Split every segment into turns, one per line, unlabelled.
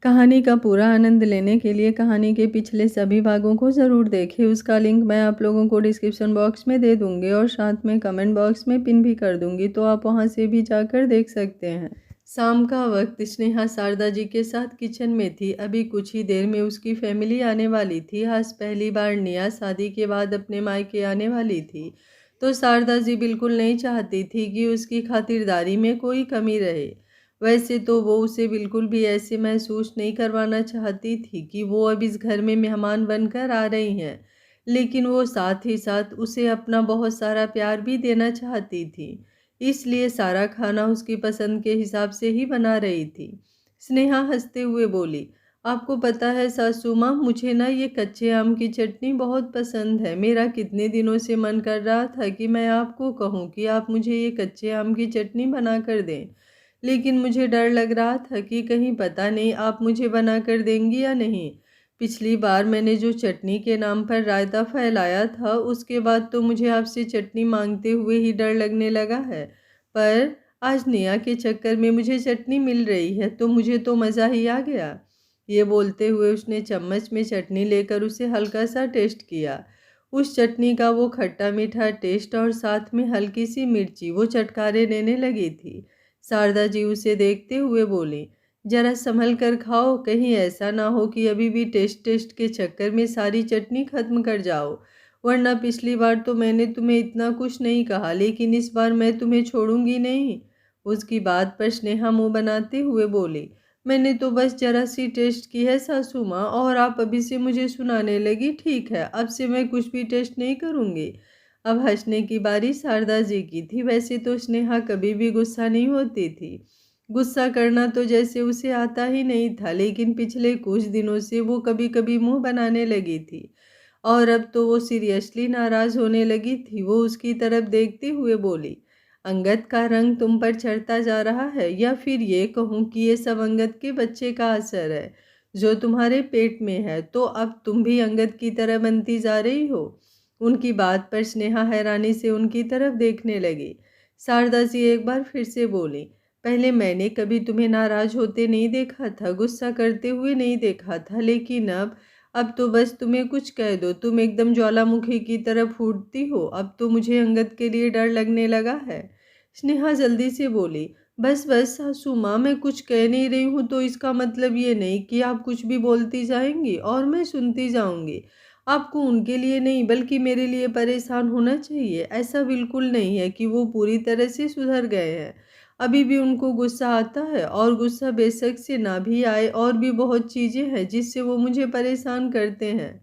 कहानी का पूरा आनंद लेने के लिए कहानी के पिछले सभी भागों को ज़रूर देखें। उसका लिंक मैं आप लोगों को डिस्क्रिप्शन बॉक्स में दे दूँगी और साथ में कमेंट बॉक्स में पिन भी कर दूँगी, तो आप वहां से भी जाकर देख सकते हैं। शाम का वक्त स्नेहा शारदा जी के साथ किचन में थी। अभी कुछ ही देर में उसकी फैमिली आने वाली थी। आज पहली बार निया शादी के बाद अपने मायके आने वाली थी, तो शारदा जी बिल्कुल नहीं चाहती थी कि उसकी खातिरदारी में कोई कमी रहे। वैसे तो वो उसे बिल्कुल भी ऐसे महसूस नहीं करवाना चाहती थी कि वो अब इस घर में मेहमान बनकर आ रही हैं, लेकिन वो साथ ही साथ उसे अपना बहुत सारा प्यार भी देना चाहती थी। इसलिए सारा खाना उसकी पसंद के हिसाब से ही बना रही थी। स्नेहा हंसते हुए बोली, आपको पता है सासू माँ, मुझे ना ये कच्चे आम की चटनी बहुत पसंद है। मेरा कितने दिनों से मन कर रहा था कि मैं आपको कहूँ कि आप मुझे ये कच्चे आम की चटनी बना कर दें, लेकिन मुझे डर लग रहा था कि कहीं पता नहीं आप मुझे बना कर देंगी या नहीं। पिछली बार मैंने जो चटनी के नाम पर रायता फैलाया था, उसके बाद तो मुझे आपसे चटनी मांगते हुए ही डर लगने लगा है। पर आज नेहा के चक्कर में मुझे चटनी मिल रही है, तो मुझे तो मज़ा ही आ गया। ये बोलते हुए उसने चम्मच में चटनी लेकर उसे हल्का सा टेस्ट किया। उस चटनी का वो खट्टा मीठा टेस्ट और साथ में हल्की सी मिर्ची वो चटकारे लेने लगी थी। शारदा जी उसे देखते हुए बोली, जरा संभल कर खाओ, कहीं ऐसा ना हो कि अभी भी टेस्ट टेस्ट के चक्कर में सारी चटनी खत्म कर जाओ। वरना पिछली बार तो मैंने तुम्हें इतना कुछ नहीं कहा, लेकिन इस बार मैं तुम्हें छोड़ूंगी नहीं। उसकी बात पर स्नेहा मुंह बनाते हुए बोली, मैंने तो बस जरा सी टेस्ट की है सासू माँ, और आप अभी से मुझे सुनाने लगी। ठीक है, अब से मैं कुछ भी टेस्ट नहीं करूँगी। अब हंसने की बारी शारदा जी की थी। वैसे तो स्नेहा कभी भी गुस्सा नहीं होती थी, गुस्सा करना तो जैसे उसे आता ही नहीं था, लेकिन पिछले कुछ दिनों से वो कभी कभी मुंह बनाने लगी थी और अब तो वो सीरियसली नाराज होने लगी थी। वो उसकी तरफ देखते हुए बोली, अंगद का रंग तुम पर चढ़ता जा रहा है, या फिर ये कहूँ कि ये सब अंगद के बच्चे का असर है जो तुम्हारे पेट में है। तो अब तुम भी अंगद की तरह बनती जा रही हो। उनकी बात पर स्नेहा हैरानी से उनकी तरफ देखने लगी। शारदा जी एक बार फिर से बोली, पहले मैंने कभी तुम्हें नाराज होते नहीं देखा था, गुस्सा करते हुए नहीं देखा था, लेकिन अब तो बस तुम्हें कुछ कह दो तुम एकदम ज्वालामुखी की तरह फूटती हो। अब तो मुझे अंगद के लिए डर लगने लगा है। स्नेहा जल्दी से बोली, बस बस सासू माँ, मैं कुछ कह नहीं रही हूँ तो इसका मतलब ये नहीं कि आप कुछ भी बोलती जाएंगी और मैं सुनती जाऊंगी। आपको उनके लिए नहीं बल्कि मेरे लिए परेशान होना चाहिए। ऐसा बिल्कुल नहीं है कि वो पूरी तरह से सुधर गए हैं। अभी भी उनको गुस्सा आता है, और गुस्सा बेशक से ना भी आए, और भी बहुत चीज़ें हैं जिससे वो मुझे परेशान करते हैं।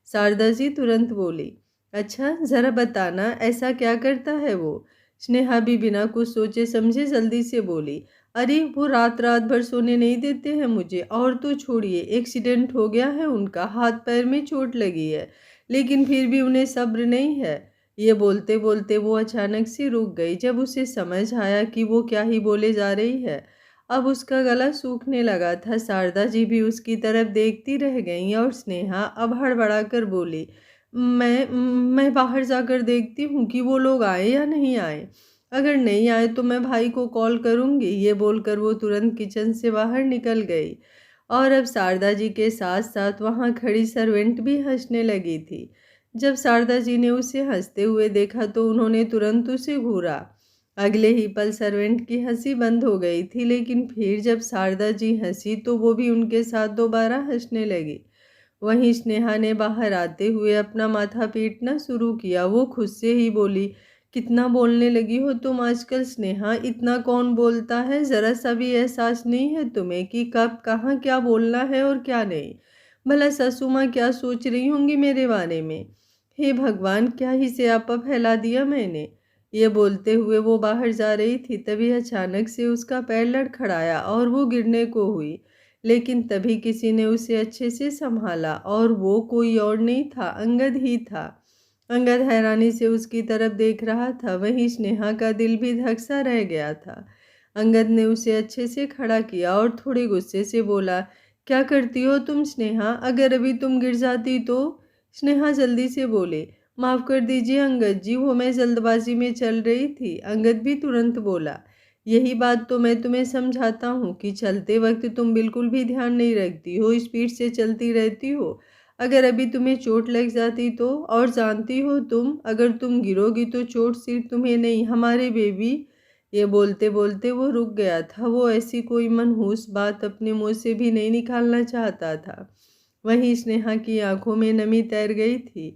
शारदा जी तुरंत बोली, अच्छा ज़रा बताना ऐसा क्या करता है वो। स्नेहा भी बिना कुछ सोचे समझे जल्दी से बोली, अरे वो रात रात भर सोने नहीं देते हैं मुझे, और तो छोड़िए एक्सीडेंट हो गया है उनका, हाथ पैर में चोट लगी है, लेकिन फिर भी उन्हें सब्र नहीं है। ये बोलते बोलते वो अचानक से रुक गई। जब उसे समझ आया कि वो क्या ही बोले जा रही है, अब उसका गला सूखने लगा था। शारदा जी भी उसकी तरफ देखती रह गईं और स्नेहा अब हड़बड़ा कर बोली, मैं बाहर जाकर देखती हूँ कि वो लोग आए या नहीं आए। अगर नहीं आए तो मैं भाई को कॉल करूँगी। ये बोलकर वो तुरंत किचन से बाहर निकल गई, और अब शारदा जी के साथ साथ वहाँ खड़ी सर्वेंट भी हंसने लगी थी। जब शारदा जी ने उसे हंसते हुए देखा तो उन्होंने तुरंत उसे घूरा। अगले ही पल सर्वेंट की हंसी बंद हो गई थी, लेकिन फिर जब शारदा जी हंसी तो वो भी उनके साथ दोबारा हंसने लगी। वहीं स्नेहा ने बाहर आते हुए अपना माथा पीटना शुरू किया। वो खुद से ही बोली, कितना बोलने लगी हो तुम आजकल स्नेहा, इतना कौन बोलता है। ज़रा सा भी एहसास नहीं है तुम्हें कि कब कहाँ क्या बोलना है और क्या नहीं। भला सासू माँ क्या सोच रही होंगी मेरे बारे में। हे भगवान, क्या ही स्यापा फैला दिया मैंने। ये बोलते हुए वो बाहर जा रही थी, तभी अचानक से उसका पैर लड़खड़ाया और वो गिरने को हुई। लेकिन तभी किसी ने उसे अच्छे से संभाला, और वो कोई और नहीं था, अंगद ही था। अंगद हैरानी से उसकी तरफ देख रहा था। वहीं स्नेहा का दिल भी धक सा रह गया था। अंगद ने उसे अच्छे से खड़ा किया और थोड़े गुस्से से बोला, क्या करती हो तुम स्नेहा, अगर अभी तुम गिर जाती तो। स्नेहा जल्दी से बोले, माफ़ कर दीजिए अंगद जी, वो मैं जल्दबाजी में चल रही थी। अंगद भी तुरंत बोला, यही बात तो मैं तुम्हें समझाता हूँ कि चलते वक्त तुम बिल्कुल भी ध्यान नहीं रखती हो, स्पीड से चलती रहती हो। अगर अभी तुम्हें चोट लग जाती तो? और जानती हो तुम, अगर तुम गिरोगी तो चोट सिर्फ तुम्हें नहीं, हमारे बेबी। ये बोलते बोलते वो रुक गया था। वो ऐसी कोई मनहूस बात अपने मुंह से भी नहीं निकालना चाहता था। वहीं स्नेहा की आंखों में नमी तैर गई थी।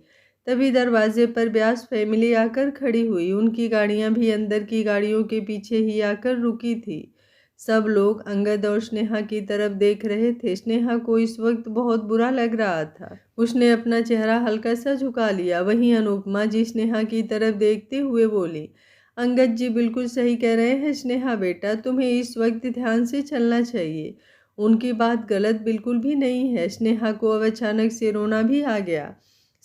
तभी दरवाजे पर ब्यास फैमिली आकर खड़ी हुई। उनकी गाड़ियां भी अंदर की गाड़ियों के पीछे ही आकर रुकी थी। सब लोग अंगद और स्नेहा की तरफ देख रहे थे। स्नेहा को इस वक्त बहुत बुरा लग रहा था। उसने अपना चेहरा हल्का सा झुका लिया। वहीं अनुपमा जी स्नेहा की तरफ देखते हुए बोली, अंगद जी बिल्कुल सही कह रहे हैं स्नेहा बेटा, तुम्हें इस वक्त ध्यान से चलना चाहिए। उनकी बात गलत बिल्कुल भी नहीं है। स्नेहा को अब अचानक से रोना भी आ गया।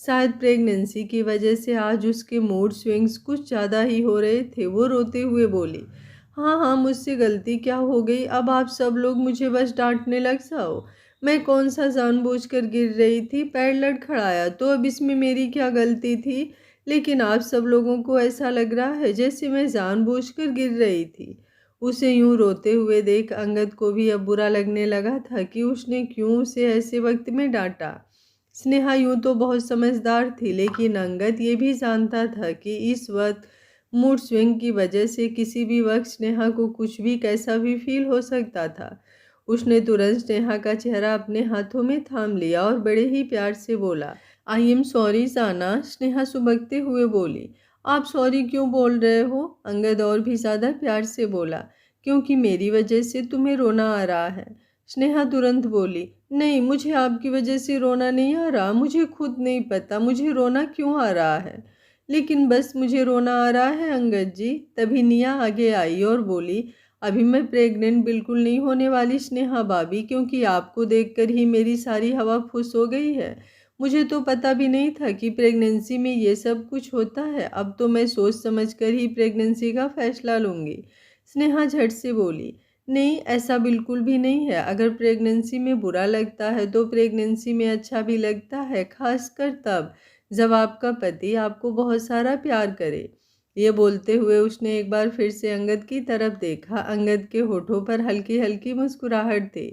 शायद प्रेगनेंसी की वजह से आज उसके मूड स्विंग्स कुछ ज़्यादा ही हो रहे थे। वो रोते हुए बोली, हाँ हाँ, मुझसे गलती क्या हो गई? अब आप सब लोग मुझे बस डांटने लग जाओ। मैं कौन सा जानबूझकर गिर रही थी? पैर लड़खड़ाया तो अब इसमें मेरी क्या गलती थी? लेकिन आप सब लोगों को ऐसा लग रहा है जैसे मैं जानबूझकर गिर रही थी। उसे यूं रोते हुए देख अंगद को भी अब बुरा लगने लगा था कि उसने क्यों उसे ऐसे वक्त में डांटा। स्नेहा यूं तो बहुत समझदार थी, लेकिन अंगद ये भी जानता था कि इस वक्त मूड स्विंग की वजह से किसी भी वक्त स्नेहा को कुछ भी कैसा भी फील हो सकता था। उसने तुरंत स्नेहा का चेहरा अपने हाथों में थाम लिया और बड़े ही प्यार से बोला, आई एम सॉरी जाना। स्नेहा सुबकते हुए बोली, आप सॉरी क्यों बोल रहे हो? अंगद और भी ज़्यादा प्यार से बोला, क्योंकि मेरी वजह से तुम्हें रोना आ रहा है। स्नेहा तुरंत बोली, नहीं, मुझे आपकी वजह से रोना नहीं आ रहा। मुझे खुद नहीं पता मुझे रोना क्यों आ रहा है, लेकिन बस मुझे रोना आ रहा है अंगद जी। तभी निया आगे आई और बोली, अभी मैं प्रेग्नेंट बिल्कुल नहीं होने वाली स्नेहा भाभी, क्योंकि आपको देखकर ही मेरी सारी हवा फुस हो गई है। मुझे तो पता भी नहीं था कि प्रेगनेंसी में ये सब कुछ होता है। अब तो मैं सोच समझ कर ही प्रेगनेंसी का फैसला लूँगी। स्नेहा झट से बोली, नहीं, ऐसा बिल्कुल भी नहीं है। अगर प्रेगनेंसी में बुरा लगता है तो प्रेगनेंसी में अच्छा भी लगता है, खासकर तब जब आपका पति आपको बहुत सारा प्यार करे। ये बोलते हुए उसने एक बार फिर से अंगद की तरफ देखा। अंगद के होठों पर हल्की हल्की मुस्कुराहट थी।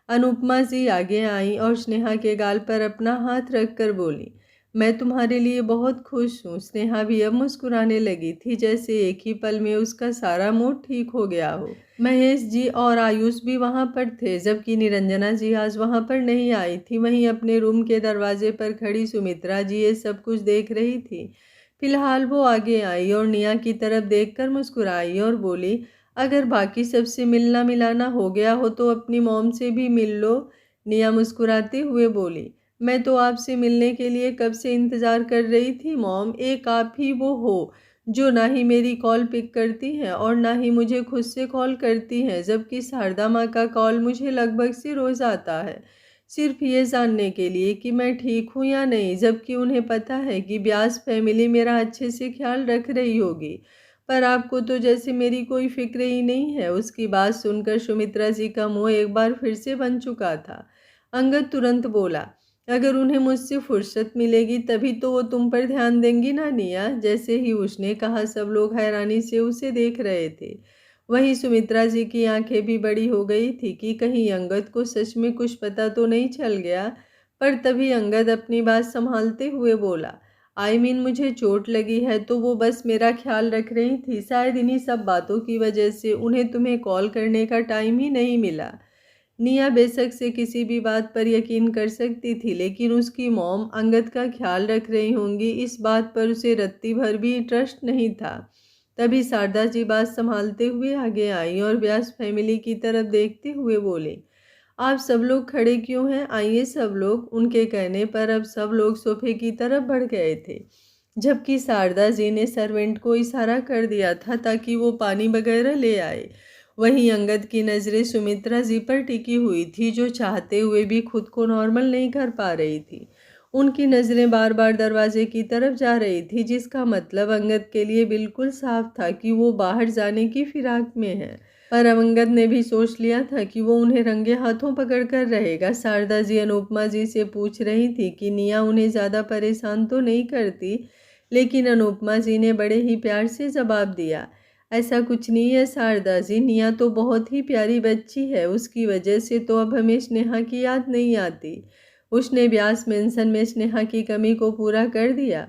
अनुपमा जी आगे आईं और स्नेहा के गाल पर अपना हाथ रखकर बोली, मैं तुम्हारे लिए बहुत खुश हूँ। स्नेहा भी अब मुस्कुराने लगी थी, जैसे एक ही पल में उसका सारा मूड ठीक हो गया हो। महेश जी और आयुष भी वहाँ पर थे, जबकि निरंजना जी आज वहाँ पर नहीं आई थी। वहीं अपने रूम के दरवाजे पर खड़ी सुमित्रा जी ये सब कुछ देख रही थी। फिलहाल वो आगे आई और निया की तरफ देखकर मुस्कुराई और बोली, अगर बाकी सबसे मिलना मिलाना हो गया हो तो अपनी मॉम से भी मिल लो। निया मुस्कुराते हुए बोली, मैं तो आपसे मिलने के लिए कब से इंतज़ार कर रही थी मॉम। एक आप ही वो हो जो ना ही मेरी कॉल पिक करती हैं और ना ही मुझे खुद से कॉल करती हैं, जबकि शारदा माँ का कॉल मुझे लगभग से रोज़ आता है, सिर्फ ये जानने के लिए कि मैं ठीक हूँ या नहीं, जबकि उन्हें पता है कि ब्यास फैमिली मेरा अच्छे से ख्याल रख रही होगी। पर आपको तो जैसे मेरी कोई फिक्र ही नहीं है। उसकी बात सुनकर सुमित्रा जी का मुंह एक बार फिर से बन चुका था। अंगद तुरंत बोला, अगर उन्हें मुझसे फुर्सत मिलेगी तभी तो वो तुम पर ध्यान देंगी ना निया। जैसे ही उसने कहा सब लोग हैरानी से उसे देख रहे थे। वहीं सुमित्रा जी की आंखें भी बड़ी हो गई थी कि कहीं अंगद को सच में कुछ पता तो नहीं चल गया। पर तभी अंगद अपनी बात संभालते हुए बोला, मुझे चोट लगी है तो वो बस मेरा ख्याल रख रही थी। शायद इन्हीं सब बातों की वजह से उन्हें तुम्हें कॉल करने का टाइम ही नहीं मिला। निया बेशक से किसी भी बात पर यकीन कर सकती थी, लेकिन उसकी मॉम अंगद का ख्याल रख रही होंगी इस बात पर उसे रत्ती भर भी ट्रस्ट नहीं था। तभी शारदा जी बात संभालते हुए आगे आई और व्यास फैमिली की तरफ देखते हुए बोले, आप सब लोग खड़े क्यों हैं? आइए सब लोग। उनके कहने पर अब सब लोग सोफे की तरफ बढ़ गए थे, जबकि शारदा जी ने सर्वेंट को इशारा कर दिया था ताकि वो पानी वगैरह ले आए। वहीं अंगद की नज़रें सुमित्रा जी पर टिकी हुई थी, जो चाहते हुए भी खुद को नॉर्मल नहीं कर पा रही थी। उनकी नज़रें बार बार दरवाजे की तरफ जा रही थी, जिसका मतलब अंगद के लिए बिल्कुल साफ था कि वो बाहर जाने की फिराक में है। पर अंगद ने भी सोच लिया था कि वो उन्हें रंगे हाथों पकड़ कर रहेगा। शारदा जी अनुपमा जी से पूछ रही थी कि निया उन्हें ज़्यादा परेशान तो नहीं करती, लेकिन अनुपमा जी ने बड़े ही प्यार से जवाब दिया, ऐसा कुछ नहीं है शारदा जी, निया तो बहुत ही प्यारी बच्ची है, उसकी वजह से तो अब हमें स्नेहा की याद नहीं आती। उसने व्यास मेंशन में स्नेहा की कमी को पूरा कर दिया।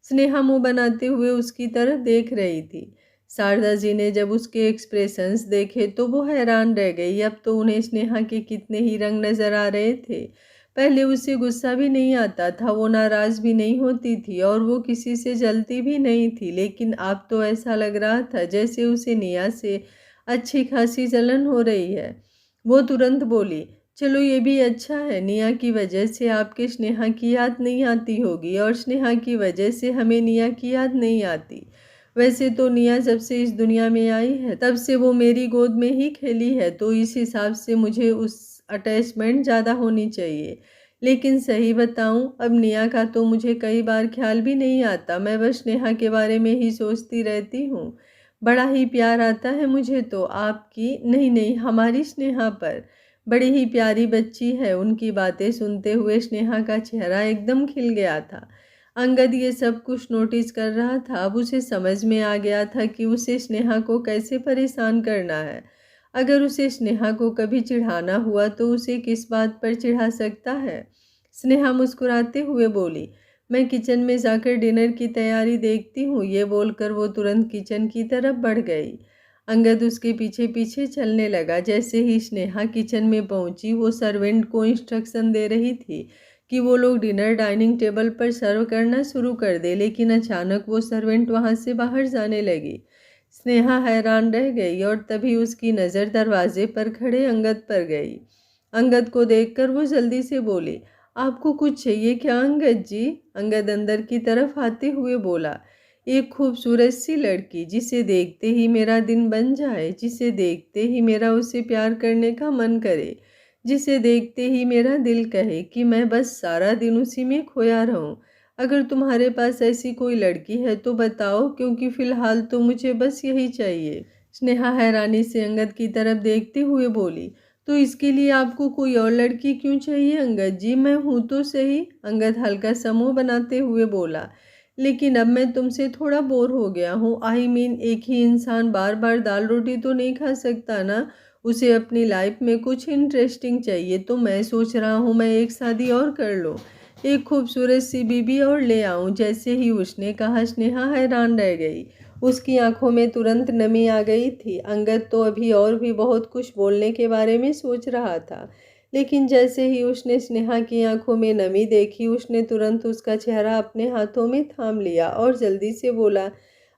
स्नेहा मुंह बनाते हुए उसकी तरफ देख रही थी। शारदा जी ने जब उसके एक्सप्रेशंस देखे तो वो हैरान रह गई। अब तो उन्हें स्नेहा के कितने ही रंग नजर आ रहे थे। पहले उसे गुस्सा भी नहीं आता था, वो नाराज भी नहीं होती थी और वो किसी से जलती भी नहीं थी, लेकिन अब तो ऐसा लग रहा था जैसे उसे निया से अच्छी खासी जलन हो रही है। वो तुरंत बोली, चलो ये भी अच्छा है, निया की वजह से आपके स्नेहा की याद नहीं आती होगी और स्नेहा की वजह से हमें निया की याद नहीं आती। वैसे तो निया जब से इस दुनिया में आई है तब से वो मेरी गोद में ही खेली है, तो इस हिसाब से मुझे उस अटैचमेंट ज़्यादा होनी चाहिए। लेकिन सही बताऊं, अब निया का तो मुझे कई बार ख्याल भी नहीं आता, मैं बस नेहा के बारे में ही सोचती रहती हूँ। बड़ा ही प्यार आता है मुझे तो आपकी, नहीं नहीं, हमारी स्नेहा पर। बड़ी ही प्यारी बच्ची है। उनकी बातें सुनते हुए स्नेहा का चेहरा एकदम खिल गया था। अंगद ये सब कुछ नोटिस कर रहा था। अब उसे समझ में आ गया था कि उसे स्नेहा को कैसे परेशान करना है। अगर उसे स्नेहा को कभी चिढ़ाना हुआ तो उसे किस बात पर चिढ़ा सकता है। स्नेहा मुस्कुराते हुए बोली, मैं किचन में जाकर डिनर की तैयारी देखती हूँ। ये बोलकर वो तुरंत किचन की तरफ बढ़ गई। अंगद उसके पीछे पीछे चलने लगा। जैसे ही स्नेहा किचन में पहुंची वो सर्वेंट को इंस्ट्रक्शन दे रही थी कि वो लोग डिनर डाइनिंग टेबल पर सर्व करना शुरू कर दे, लेकिन अचानक वो सर्वेंट वहां से बाहर जाने लगी। स्नेहा हैरान रह गई और तभी उसकी नज़र दरवाजे पर खड़े अंगद पर गई। अंगद को देखकर वो जल्दी से बोली, आपको कुछ चाहिए क्या अंगद जी? अंगद अंदर की तरफ आते हुए बोला, एक खूबसूरत सी लड़की जिसे देखते ही मेरा दिन बन जाए, जिसे देखते ही मेरा उसे प्यार करने का मन करे, जिसे देखते ही मेरा दिल कहे कि मैं बस सारा दिन उसी में खोया रहूं। अगर तुम्हारे पास ऐसी कोई लड़की है तो बताओ, क्योंकि फिलहाल तो मुझे बस यही चाहिए। स्नेहा हैरानी से अंगद की तरफ देखते हुए बोली, तो इसके लिए आपको कोई और लड़की क्यों चाहिए अंगद जी? मैं हूँ तो सही। अंगद हल्का सा मुंह बनाते हुए बोला, लेकिन अब मैं तुमसे थोड़ा बोर हो गया हूँ। आई मीन, एक ही इंसान बार बार दाल रोटी तो नहीं खा सकता ना। उसे अपनी लाइफ में कुछ इंटरेस्टिंग चाहिए, तो मैं सोच रहा हूँ मैं एक शादी और कर लूँ, एक खूबसूरत सी बीबी और ले आऊं। जैसे ही उसने कहा स्नेहा हैरान रह गई। उसकी आंखों में तुरंत नमी आ गई थी। अंगद तो अभी और भी बहुत कुछ बोलने के बारे में सोच रहा था, लेकिन जैसे ही उसने स्नेहा की आंखों में नमी देखी उसने तुरंत उसका चेहरा अपने हाथों में थाम लिया और जल्दी से बोला,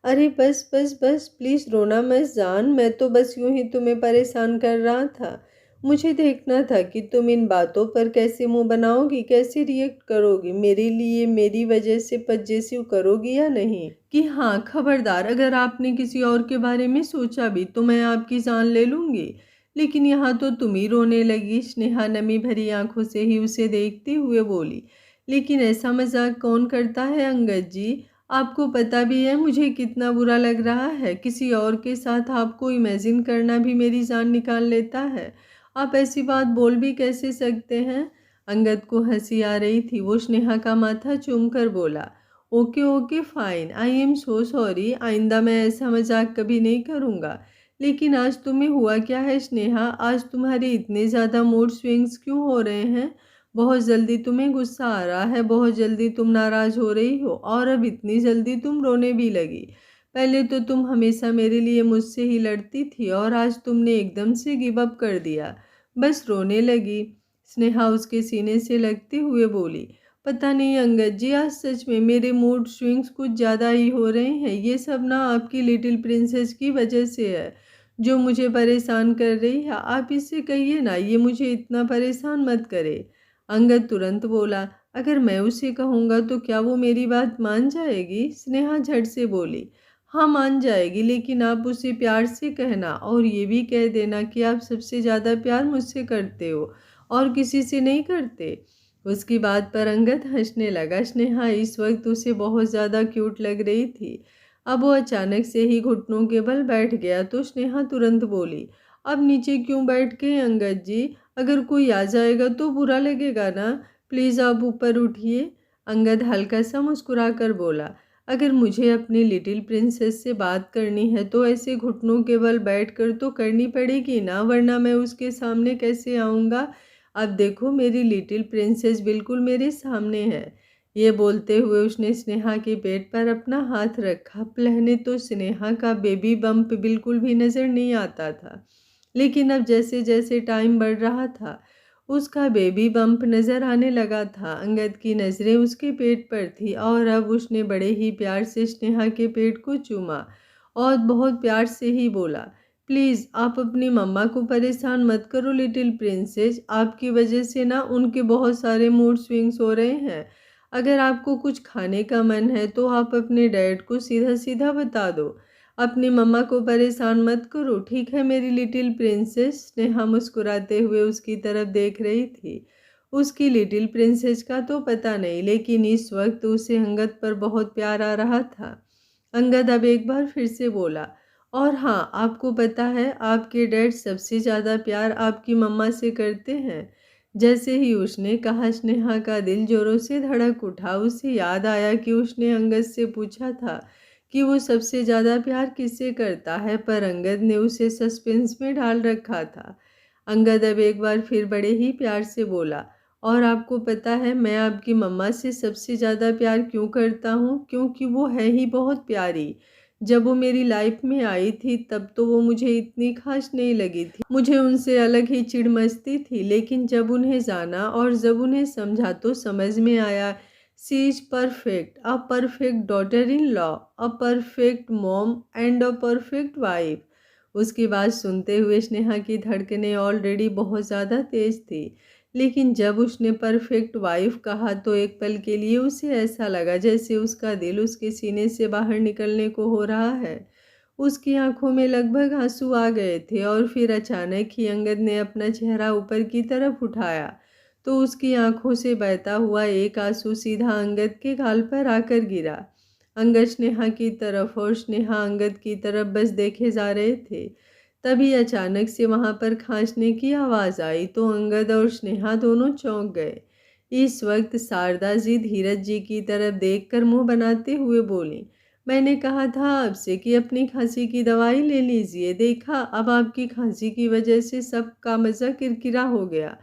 अरे बस बस बस, प्लीज़ रोना मत जान, मैं तो बस यूं ही तुम्हें परेशान कर रहा था। मुझे देखना था कि तुम इन बातों पर कैसे मुंह बनाओगी, कैसे रिएक्ट करोगी, मेरे लिए मेरी वजह से पजेसिव करोगी या नहीं। कि हाँ, खबरदार, अगर आपने किसी और के बारे में सोचा भी तो मैं आपकी जान ले लूँगी। लेकिन यहाँ तो तुम ही रोने लगी। स्नेहा नमी भरी आंखों से ही उसे देखते हुए बोली, लेकिन ऐसा मजाक कौन करता है अंगद जी? आपको पता भी है मुझे कितना बुरा लग रहा है। किसी और के साथ आपको इमेजिन करना भी मेरी जान निकाल लेता है। आप ऐसी बात बोल भी कैसे सकते हैं? अंगद को हंसी आ रही थी। वो स्नेहा का माथा चूमकर बोला, okay okay fine, I am so sorry, आइंदा मैं ऐसा मजाक कभी नहीं करूँगा। लेकिन आज तुम्हें हुआ क्या है स्नेहा? आज तुम्हारे इतने ज़्यादा मूड स्विंग्स क्यों हो रहे हैं? बहुत जल्दी तुम्हें गुस्सा आ रहा है, बहुत जल्दी तुम नाराज़ हो रही हो और अब इतनी जल्दी तुम रोने भी लगी। पहले तो तुम हमेशा मेरे लिए मुझसे ही लड़ती थी और आज तुमने एकदम से गिव अप कर दिया, बस रोने लगी। स्नेहा उसके सीने से लगते हुए बोली, पता नहीं अंगद जी, आज सच में मेरे मूड स्विंग्स कुछ ज़्यादा ही हो रहे हैं। ये सब ना आपकी लिटिल प्रिंसेस की वजह से है, जो मुझे परेशान कर रही है। आप इससे कहिए ना ये मुझे इतना परेशान मत करे। अंगद तुरंत बोला, अगर मैं उसे कहूँगा तो क्या वो मेरी बात मान जाएगी? स्नेहा झट से बोली, हाँ मान जाएगी, लेकिन आप उसे प्यार से कहना और ये भी कह देना कि आप सबसे ज़्यादा प्यार मुझसे करते हो और किसी से नहीं करते। उसकी बात पर अंगद हंसने लगा। स्नेहा इस वक्त उसे बहुत ज़्यादा क्यूट लग रही थी। अब वो अचानक से ही घुटनों के बल बैठ गया तो स्नेहा तुरंत बोली, अब नीचे क्यों बैठ गए अंगद जी? अगर कोई आ जाएगा तो बुरा लगेगा ना, प्लीज़ आप ऊपर उठिए। अंगद हल्का सा मुस्कुरा कर बोला, अगर मुझे अपनी लिटिल प्रिंसेस से बात करनी है तो ऐसे घुटनों के बल बैठकर तो करनी पड़ेगी ना, वरना मैं उसके सामने कैसे आऊँगा। अब देखो मेरी लिटिल प्रिंसेस बिल्कुल मेरे सामने है। ये बोलते हुए उसने स्नेहा के पेट पर अपना हाथ रखा। पहले तो स्नेहा का बेबी बम्प बिल्कुल भी नज़र नहीं आता था, लेकिन अब जैसे जैसे टाइम बढ़ रहा था उसका बेबी बम्प नज़र आने लगा था। अंगद की नज़रें उसके पेट पर थी और अब उसने बड़े ही प्यार से स्नेहा के पेट को चूमा और बहुत प्यार से ही बोला, प्लीज़ आप अपनी मम्मा को परेशान मत करो लिटिल प्रिंसेस, आपकी वजह से ना उनके बहुत सारे मूड स्विंग्स हो रहे हैं। अगर आपको कुछ खाने का मन है तो आप अपने डैड को सीधा सीधा बता दो, अपनी मम्मा को परेशान मत करो, ठीक है मेरी लिटिल प्रिंसेस। स्नेहा मुस्कुराते हुए उसकी तरफ देख रही थी। उसकी लिटिल प्रिंसेस का तो पता नहीं, लेकिन इस वक्त उसे अंगद पर बहुत प्यार आ रहा था। अंगद अब एक बार फिर से बोला, और हाँ आपको पता है आपके डैड सबसे ज़्यादा प्यार आपकी मम्मा से करते हैं। जैसे ही उसने कहा स्नेहा का दिल जोरों से धड़क उठा। उसे याद आया कि उसने अंगद से पूछा था कि वो सबसे ज़्यादा प्यार किससे करता है, पर अंगद ने उसे सस्पेंस में डाल रखा था। अंगद अब एक बार फिर बड़े ही प्यार से बोला, और आपको पता है मैं आपकी मम्मा से सबसे ज़्यादा प्यार क्यों करता हूँ, क्योंकि वो है ही बहुत प्यारी। जब वो मेरी लाइफ में आई थी तब तो वो मुझे इतनी खास नहीं लगी थी, मुझे उनसे अलग ही चिढ़ मचती थी, लेकिन जब उन्हें जाना और जब उन्हें समझा तो समझ में आया she is perfect, a perfect daughter in law, a perfect mom and a perfect wife. उसकी बात सुनते हुए स्नेहा की धड़कनें ऑलरेडी बहुत ज़्यादा तेज थी, लेकिन जब उसने परफेक्ट वाइफ कहा तो एक पल के लिए उसे ऐसा लगा जैसे उसका दिल उसके सीने से बाहर निकलने को हो रहा है। उसकी आंखों में लगभग आंसू आ गए थे और फिर अचानक ही अंगद ने अपना चेहरा ऊपर की तरफ उठाया तो उसकी आंखों से बहता हुआ एक आंसू सीधा अंगद के गाल पर आकर गिरा। अंगद स्नेहा की तरफ और स्नेहा अंगद की तरफ बस देखे जा रहे थे। तभी अचानक से वहां पर खांसने की आवाज़ आई तो अंगद और स्नेहा दोनों चौंक गए। इस वक्त शारदा जी धीरज जी की तरफ देखकर मुंह बनाते हुए बोली, मैंने कहा था आपसे कि अपनी खांसी की दवाई ले लीजिए, देखा अब आपकी खांसी की वजह से सबका मज़ा किरकिरा हो गया।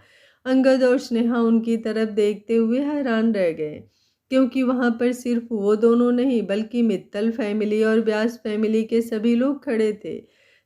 अंगद और स्नेहा उनकी तरफ देखते हुए हैरान रह गए, क्योंकि वहां पर सिर्फ वो दोनों नहीं बल्कि मित्तल फैमिली और व्यास फैमिली के सभी लोग खड़े थे।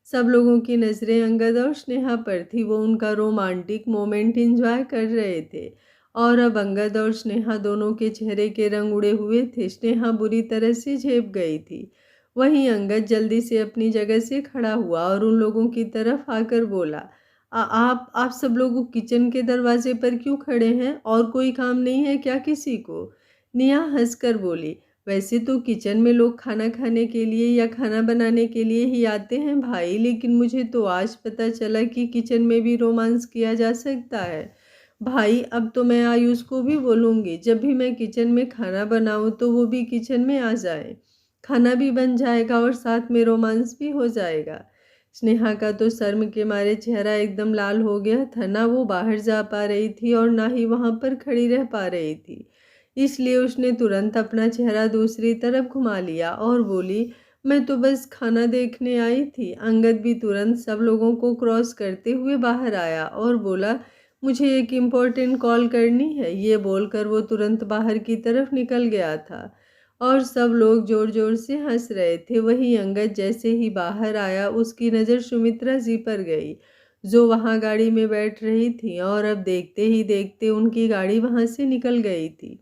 सब लोगों की नज़रें अंगद और स्नेहा पर थी, वो उनका रोमांटिक मोमेंट एंजॉय कर रहे थे। और अब अंगद और स्नेहा दोनों के चेहरे के रंग उड़े हुए थे। स्नेहा बुरी तरह से झेप गई थी। वहीं अंगद जल्दी से अपनी जगह से खड़ा हुआ और उन लोगों की तरफ आकर बोला, आप सब लोग किचन के दरवाजे पर क्यों खड़े हैं, और कोई काम नहीं है क्या किसी को? निया हंसकर बोली, वैसे तो किचन में लोग खाना खाने के लिए या खाना बनाने के लिए ही आते हैं भाई, लेकिन मुझे तो आज पता चला कि किचन में भी रोमांस किया जा सकता है। भाई अब तो मैं आयुष को भी बोलूँगी, जब भी मैं किचन में खाना बनाऊँ तो वो भी किचन में आ जाए, खाना भी बन जाएगा और साथ में रोमांस भी हो जाएगा। स्नेहा का तो शर्म के मारे चेहरा एकदम लाल हो गया था, ना वो बाहर जा पा रही थी और ना ही वहाँ पर खड़ी रह पा रही थी। इसलिए उसने तुरंत अपना चेहरा दूसरी तरफ घुमा लिया और बोली, मैं तो बस खाना देखने आई थी। अंगद भी तुरंत सब लोगों को क्रॉस करते हुए बाहर आया और बोला, मुझे एक इम्पोर्टेंट कॉल करनी है। ये बोलकर वो तुरंत बाहर की तरफ निकल गया था और सब लोग जोर जोर से हंस रहे थे। वहीं अंगद जैसे ही बाहर आया उसकी नज़र सुमित्रा जी पर गई, जो वहां गाड़ी में बैठ रही थी, और अब देखते ही देखते उनकी गाड़ी वहां से निकल गई थी।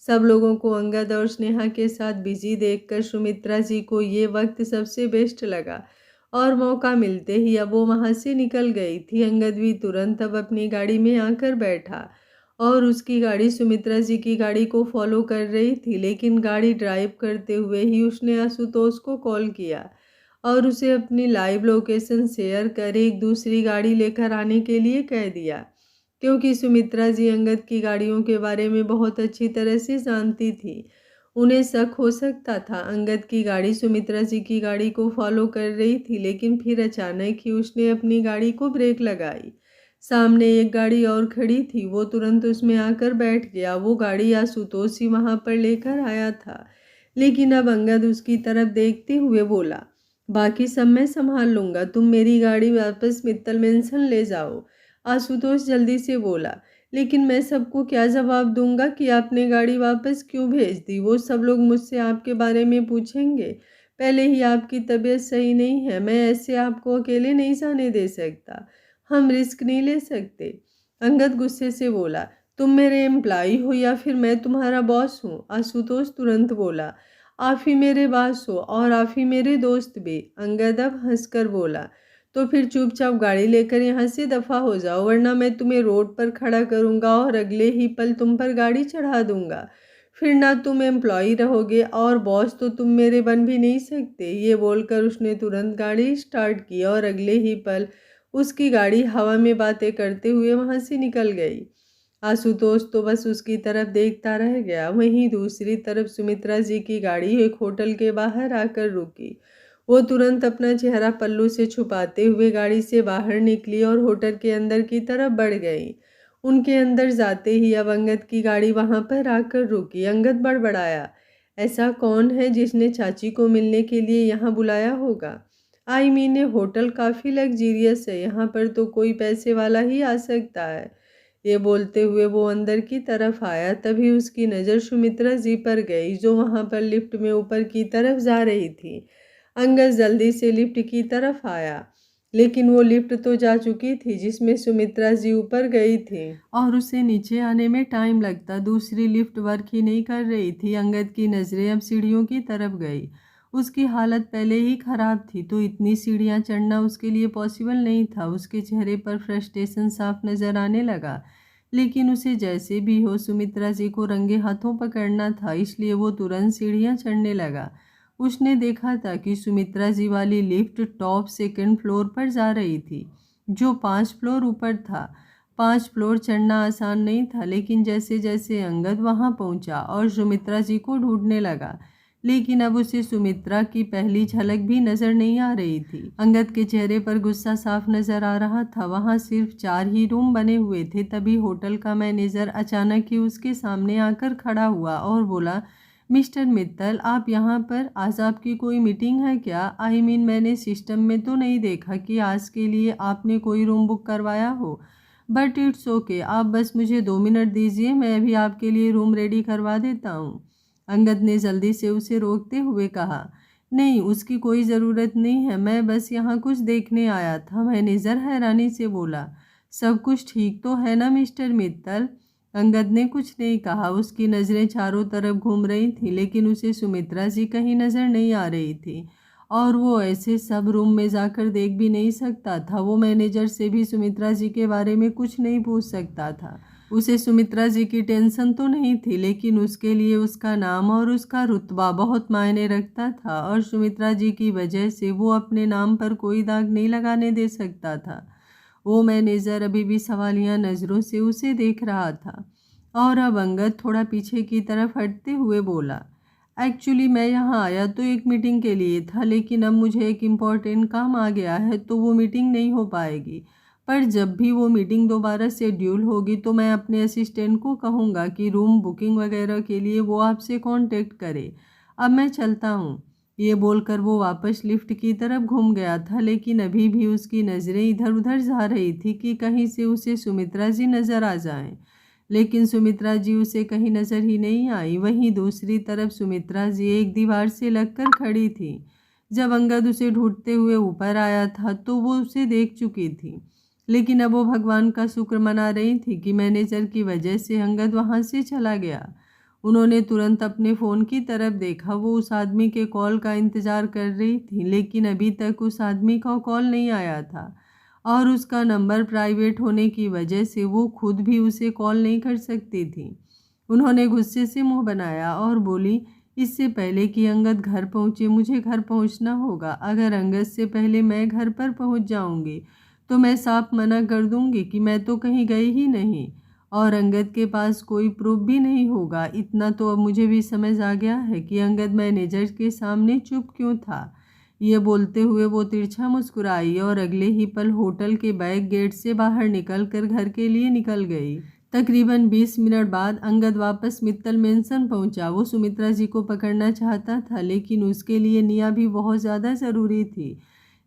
सब लोगों को अंगद और स्नेहा के साथ बिजी देखकर सुमित्रा जी को ये वक्त सबसे बेस्ट लगा और मौका मिलते ही अब वो वहाँ से निकल गई थी। अंगद भी तुरंत अब अपनी गाड़ी में आकर बैठा और उसकी गाड़ी सुमित्रा जी की गाड़ी को फॉलो कर रही थी, लेकिन गाड़ी ड्राइव करते हुए ही उसने आशुतोष को कॉल किया और उसे अपनी लाइव लोकेशन शेयर कर एक दूसरी गाड़ी लेकर आने के लिए कह दिया, क्योंकि सुमित्रा जी अंगद की गाड़ियों के बारे में बहुत अच्छी तरह से जानती थी। उन्हें शक हो सकता था अंगद की गाड़ी सुमित्रा जी की गाड़ी को फॉलो कर रही थी, लेकिन फिर अचानक ही उसने अपनी गाड़ी को ब्रेक लगाई। सामने एक गाड़ी और खड़ी थी, वो तुरंत उसमें आकर बैठ गया। वो गाड़ी आशुतोष ही वहां पर लेकर आया था। लेकिन अब अंगद उसकी तरफ देखते हुए बोला, बाकी सब मैं संभाल लूंगा, तुम मेरी गाड़ी वापस मित्तल मेंशन ले जाओ। आशुतोष जल्दी से बोला, लेकिन मैं सबको क्या जवाब दूंगा कि आपने गाड़ी वापस क्यों भेज दी? वो सब लोग मुझसे आपके बारे में पूछेंगे। पहले ही आपकी तबीयत सही नहीं है, मैं ऐसे आपको अकेले नहीं जाने दे सकता। हम रिस्क नहीं ले सकते। अंगद गुस्से से बोला, तुम मेरे एम्प्लॉय हो या फिर मैं तुम्हारा बॉस हूँ? आशुतोष तुरंत बोला, आप ही मेरे बॉस हो और आप ही मेरे दोस्त भी। अंगद अब हंसकर बोला, तो फिर चुपचाप गाड़ी लेकर यहाँ से दफा हो जाओ, वरना मैं तुम्हें रोड पर खड़ा करूँगा और अगले ही पल तुम पर गाड़ी चढ़ा दूंगा। फिर ना तुम एम्प्लॉय रहोगे और बॉस तो तुम मेरे बन भी नहीं सकते। ये बोलकर उसने तुरंत गाड़ी स्टार्ट की और अगले ही पल उसकी गाड़ी हवा में बातें करते हुए वहां से निकल गई। आशुतोष तो बस उसकी तरफ देखता रह गया। वहीं दूसरी तरफ सुमित्रा जी की गाड़ी एक होटल के बाहर आकर रुकी। वो तुरंत अपना चेहरा पल्लू से छुपाते हुए गाड़ी से बाहर निकली और होटल के अंदर की तरफ बढ़ गई। उनके अंदर जाते ही अब अंगद की गाड़ी वहां पर आकर रुकी। अंगद बड़बड़ाया, ऐसा कौन है जिसने चाची को मिलने के लिए यहाँ बुलाया होगा? ये होटल काफ़ी लग्जीरियस है, यहाँ पर तो कोई पैसे वाला ही आ सकता है। ये बोलते हुए वो अंदर की तरफ आया। तभी उसकी नज़र सुमित्रा जी पर गई, जो वहाँ पर लिफ्ट में ऊपर की तरफ जा रही थी। अंगद जल्दी से लिफ्ट की तरफ आया, लेकिन वो लिफ्ट तो जा चुकी थी जिसमें सुमित्रा जी ऊपर गई थी और उसे नीचे आने में टाइम लगता। दूसरी लिफ्ट वर्क ही नहीं कर रही थी। अंगद की नज़रें अब सीढ़ियों की तरफ गई। उसकी हालत पहले ही खराब थी, तो इतनी सीढ़ियां चढ़ना उसके लिए पॉसिबल नहीं था। उसके चेहरे पर फ्रस्ट्रेशन साफ नजर आने लगा, लेकिन उसे जैसे भी हो सुमित्रा जी को रंगे हाथों पकड़ना था, इसलिए वो तुरंत सीढ़ियां चढ़ने लगा। उसने देखा था कि सुमित्रा जी वाली लिफ्ट टॉप सेकंड फ्लोर पर जा रही थी, जो 5 फ्लोर ऊपर था। 5 फ्लोर चढ़ना आसान नहीं था, लेकिन जैसे जैसे अंगद वहां पहुंचा और सुमित्रा जी को ढूंढने लगा, लेकिन अब उसे सुमित्रा की पहली झलक भी नजर नहीं आ रही थी। अंगद के चेहरे पर गुस्सा साफ नजर आ रहा था। वहां सिर्फ 4 ही रूम बने हुए थे। तभी होटल का मैनेजर अचानक ही उसके सामने आकर खड़ा हुआ और बोला, मिस्टर मित्तल, आप यहाँ पर? आज आपकी कोई मीटिंग है क्या? मैंने सिस्टम में तो नहीं देखा कि आज के लिए आपने कोई रूम बुक करवाया हो, बट इट्स ओके। आप बस मुझे 2 मिनट दीजिए, मैं अभी आपके लिए रूम रेडी करवा देता हूँ। अंगद ने जल्दी से उसे रोकते हुए कहा, नहीं, उसकी कोई ज़रूरत नहीं है, मैं बस यहाँ कुछ देखने आया था। मैनेजर हैरानी से बोला, सब कुछ ठीक तो है ना मिस्टर मित्तल? अंगद ने कुछ नहीं कहा। उसकी नज़रें चारों तरफ घूम रही थी, लेकिन उसे सुमित्रा जी कहीं नज़र नहीं आ रही थी और वो ऐसे सब रूम में जाकर देख भी नहीं सकता था। वो मैनेजर से भी सुमित्रा जी के बारे में कुछ नहीं पूछ सकता था। उसे सुमित्रा जी की टेंशन तो नहीं थी, लेकिन उसके लिए उसका नाम और उसका रुतबा बहुत मायने रखता था और सुमित्रा जी की वजह से वो अपने नाम पर कोई दाग नहीं लगाने दे सकता था। वो मैनेजर अभी भी सवालिया नज़रों से उसे देख रहा था और अब अंगद थोड़ा पीछे की तरफ हटते हुए बोला, एक्चुअली मैं यहाँ आया तो एक मीटिंग के लिए था, लेकिन अब मुझे एक इम्पॉर्टेंट काम आ गया है, तो वो मीटिंग नहीं हो पाएगी। पर जब भी वो मीटिंग दोबारा शेड्यूल होगी तो मैं अपने असिस्टेंट को कहूँगा कि रूम बुकिंग वगैरह के लिए वो आपसे कांटेक्ट करे। अब मैं चलता हूँ। ये बोलकर वो वापस लिफ्ट की तरफ घूम गया था, लेकिन अभी भी उसकी नज़रें इधर उधर जा रही थी कि कहीं से उसे सुमित्रा जी नज़र आ जाएं। लेकिन सुमित्रा जी उसे कहीं नज़र ही नहीं आई। वहीं दूसरी तरफ सुमित्रा जी एक दीवार से लगकर खड़ी थी। जब अंगद उसे ढूंढते हुए ऊपर आया था तो वो उसे देख चुकी थी, लेकिन अब वो भगवान का शुक्र मना रही थी कि मैनेजर की वजह से अंगद वहां से चला गया। उन्होंने तुरंत अपने फ़ोन की तरफ देखा। वो उस आदमी के कॉल का इंतज़ार कर रही थी, लेकिन अभी तक उस आदमी का कॉल नहीं आया था और उसका नंबर प्राइवेट होने की वजह से वो खुद भी उसे कॉल नहीं कर सकती थी। उन्होंने गुस्से से मुंह बनाया और बोली, इससे पहले कि अंगद घर पहुँचे मुझे घर पहुँचना होगा। अगर अंगद से पहले मैं घर पर पहुँच जाऊँगी तो मैं साफ मना कर दूँगी कि मैं तो कहीं गई ही नहीं और अंगद के पास कोई प्रूफ भी नहीं होगा। इतना तो अब मुझे भी समझ आ गया है कि अंगद मैनेजर के सामने चुप क्यों था। ये बोलते हुए वो तिरछा मुस्कुराई और अगले ही पल होटल के बैक गेट से बाहर निकलकर घर के लिए निकल गई। तकरीबन 20 मिनट बाद अंगद वापस मित्तल मेंशन पहुंचा। वो सुमित्रा जी को पकड़ना चाहता था, लेकिन उसके लिए निया भी बहुत ज़्यादा ज़रूरी थी।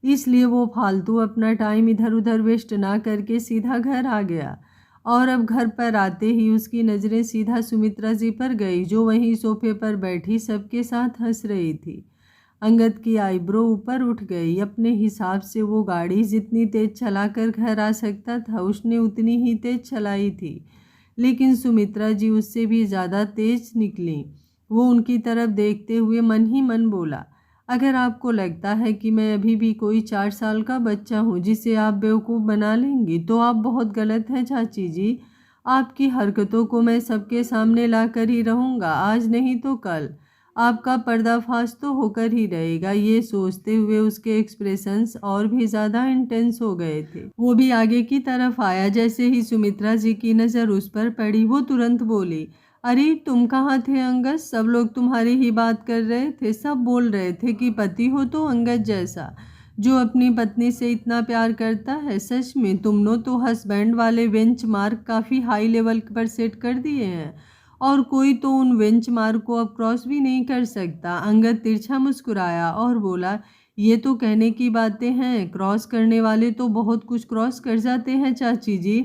इसलिए वो फालतू अपना टाइम इधर उधर वेस्ट ना करके सीधा घर आ गया। और अब घर पर आते ही उसकी नज़रें सीधा सुमित्रा जी पर गई, जो वहीं सोफे पर बैठी सबके साथ हंस रही थी। अंगद की आईब्रो ऊपर उठ गई। अपने हिसाब से वो गाड़ी जितनी तेज़ चलाकर घर आ सकता था उसने उतनी ही तेज़ चलाई थी, लेकिन सुमित्रा जी उससे भी ज़्यादा तेज़ निकली। वो उनकी तरफ देखते हुए मन ही मन बोला, अगर आपको लगता है कि मैं अभी भी कोई 4 साल का बच्चा हूँ जिसे आप बेवकूफ़ बना लेंगी, तो आप बहुत गलत हैं चाची जी। आपकी हरकतों को मैं सबके सामने ला कर ही रहूँगा, आज नहीं तो कल आपका पर्दाफाश तो होकर ही रहेगा। ये सोचते हुए उसके एक्सप्रेशंस और भी ज़्यादा इंटेंस हो गए थे। वो भी आगे की तरफ आया। जैसे ही सुमित्रा जी की नज़र उस पर पड़ी, वो तुरंत बोली, अरे तुम कहाँ थे अंगद? सब लोग तुम्हारी ही बात कर रहे थे। सब बोल रहे थे कि पति हो तो अंगद जैसा, जो अपनी पत्नी से इतना प्यार करता है। सच में तुमने तो हस्बैंड वाले बेंच मार्क काफ़ी हाई लेवल पर सेट कर दिए हैं, और कोई तो उन बेंच मार्क को अब क्रॉस भी नहीं कर सकता। अंगद तिरछा मुस्कुराया और बोला, ये तो कहने की बातें हैं, क्रॉस करने वाले तो बहुत कुछ क्रॉस कर जाते हैं चाची जी।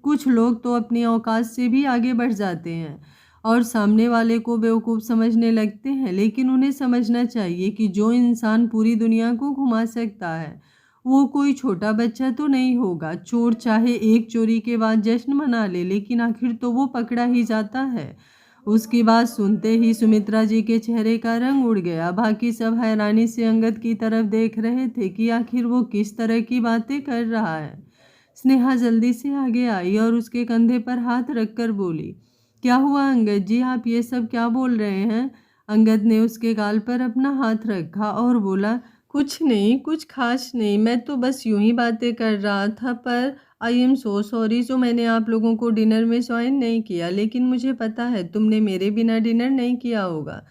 कुछ लोग तो अपनी औकात से भी आगे बढ़ जाते हैं और सामने वाले को बेवकूफ़ समझने लगते हैं। लेकिन उन्हें समझना चाहिए कि जो इंसान पूरी दुनिया को घुमा सकता है वो कोई छोटा बच्चा तो नहीं होगा। चोर चाहे एक चोरी के बाद जश्न मना ले, लेकिन आखिर तो वो पकड़ा ही जाता है। उसकी बात सुनते ही सुमित्रा जी के चेहरे का रंग उड़ गया। बाकी सब हैरानी से अंगद की तरफ देख रहे थे कि आखिर वो किस तरह की बातें कर रहा है। स्नेहा जल्दी से आगे आई और उसके कंधे पर हाथ रखकर बोली, क्या हुआ अंगद जी, आप ये सब क्या बोल रहे हैं? अंगद ने उसके गाल पर अपना हाथ रखा और बोला, कुछ नहीं, कुछ खास नहीं, मैं तो बस यूं ही बातें कर रहा था। पर आई एम सो सॉरी जो मैंने आप लोगों को डिनर में ज्वाइन नहीं किया, लेकिन मुझे पता है तुमने मेरे बिना डिनर नहीं किया होगा,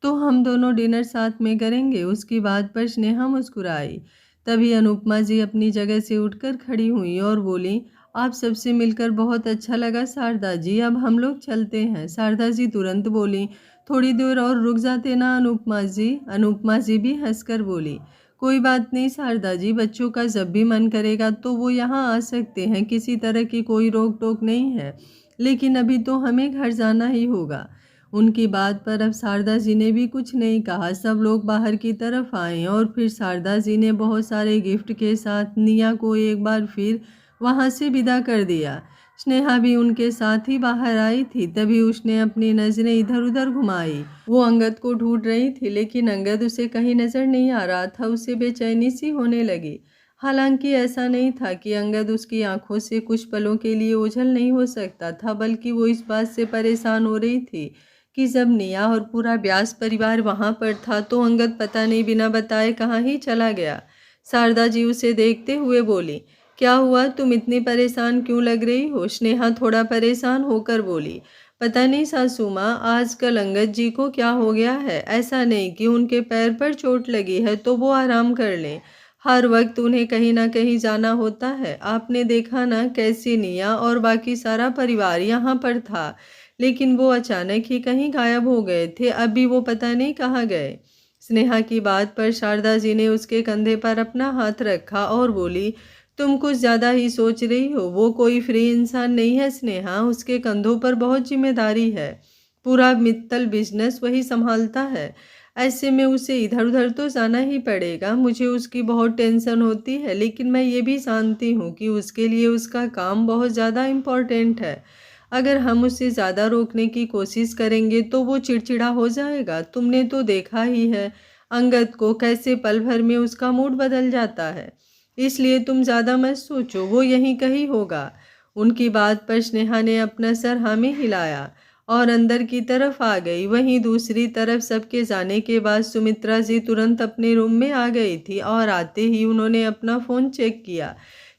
तो हम दोनों डिनर साथ में करेंगे। उसकी बात पर स्नेहा मुस्कुराई। तभी अनुपमा जी अपनी जगह से उठकर खड़ी हुई और बोली, आप सबसे मिलकर बहुत अच्छा लगा शारदा जी, अब हम लोग चलते हैं। शारदा जी तुरंत बोली, थोड़ी देर और रुक जाते ना अनुपमा जी। अनुपमा जी भी हंसकर बोली, कोई बात नहीं शारदा जी, बच्चों का जब भी मन करेगा तो वो यहाँ आ सकते हैं, किसी तरह की कोई रोक टोक नहीं है, लेकिन अभी तो हमें घर जाना ही होगा। उनकी बात पर अब शारदा जी ने भी कुछ नहीं कहा। सब लोग बाहर की तरफ आए और फिर शारदा जी ने बहुत सारे गिफ्ट के साथ निया को एक बार फिर वहाँ से विदा कर दिया। स्नेहा भी उनके साथ ही बाहर आई थी। तभी उसने अपनी नज़रें इधर उधर घुमाई। वो अंगद को ढूंढ रही थी, लेकिन अंगद उसे कहीं नज़र नहीं आ रहा था। उसे बेचैनी सी होने लगी। हालांकि ऐसा नहीं था कि अंगद उसकी आंखों से कुछ पलों के लिए ओझल नहीं हो सकता था, बल्कि वो इस बात से परेशान हो रही थी कि जब निया और पूरा व्यास परिवार वहाँ पर था तो अंगद पता नहीं बिना बताए कहाँ ही चला गया। शारदा जी उसे देखते हुए बोली, क्या हुआ, तुम इतनी परेशान क्यों लग रही हो? स्नेहा थोड़ा परेशान होकर बोली, पता नहीं सासू माँ, आजकल अंगद जी को क्या हो गया है। ऐसा नहीं कि उनके पैर पर चोट लगी है तो वो आराम कर लें, हर वक्त उन्हें कहीं ना कहीं जाना होता है। आपने देखा ना कैसी निया और बाकी सारा परिवार यहाँ पर था, लेकिन वो अचानक ही कहीं गायब हो गए थे। अभी वो पता नहीं कहाँ गए। स्नेहा की बात पर शारदा जी ने उसके कंधे पर अपना हाथ रखा और बोली, तुम कुछ ज़्यादा ही सोच रही हो। वो कोई फ्री इंसान नहीं है स्नेहा, उसके कंधों पर बहुत जिम्मेदारी है। पूरा मित्तल बिजनेस वही संभालता है। ऐसे में उसे इधर उधर तो जाना ही पड़ेगा। मुझे उसकी बहुत टेंशन होती है, लेकिन मैं ये भी जानती हूँ कि उसके लिए उसका काम बहुत ज़्यादा इम्पोर्टेंट है। अगर हम उसे ज़्यादा रोकने की कोशिश करेंगे तो वो चिड़चिड़ा हो जाएगा। तुमने तो देखा ही है अंगद को, कैसे पल भर में उसका मूड बदल जाता है। इसलिए तुम ज़्यादा मत सोचो, वो यहीं कहीं होगा। उनकी बात पर स्नेहा ने अपना सर हाँ में हिलाया और अंदर की तरफ आ गई। वहीं दूसरी तरफ सबके जाने के बाद सुमित्रा जी तुरंत अपने रूम में आ गई थी और आते ही उन्होंने अपना फ़ोन चेक किया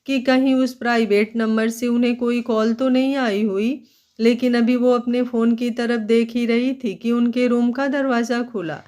कि कहीं उस प्राइवेट नंबर से उन्हें कोई कॉल तो नहीं आई हुई। लेकिन अभी वो अपने फ़ोन की तरफ देख ही रही थी कि उनके रूम का दरवाज़ा खुला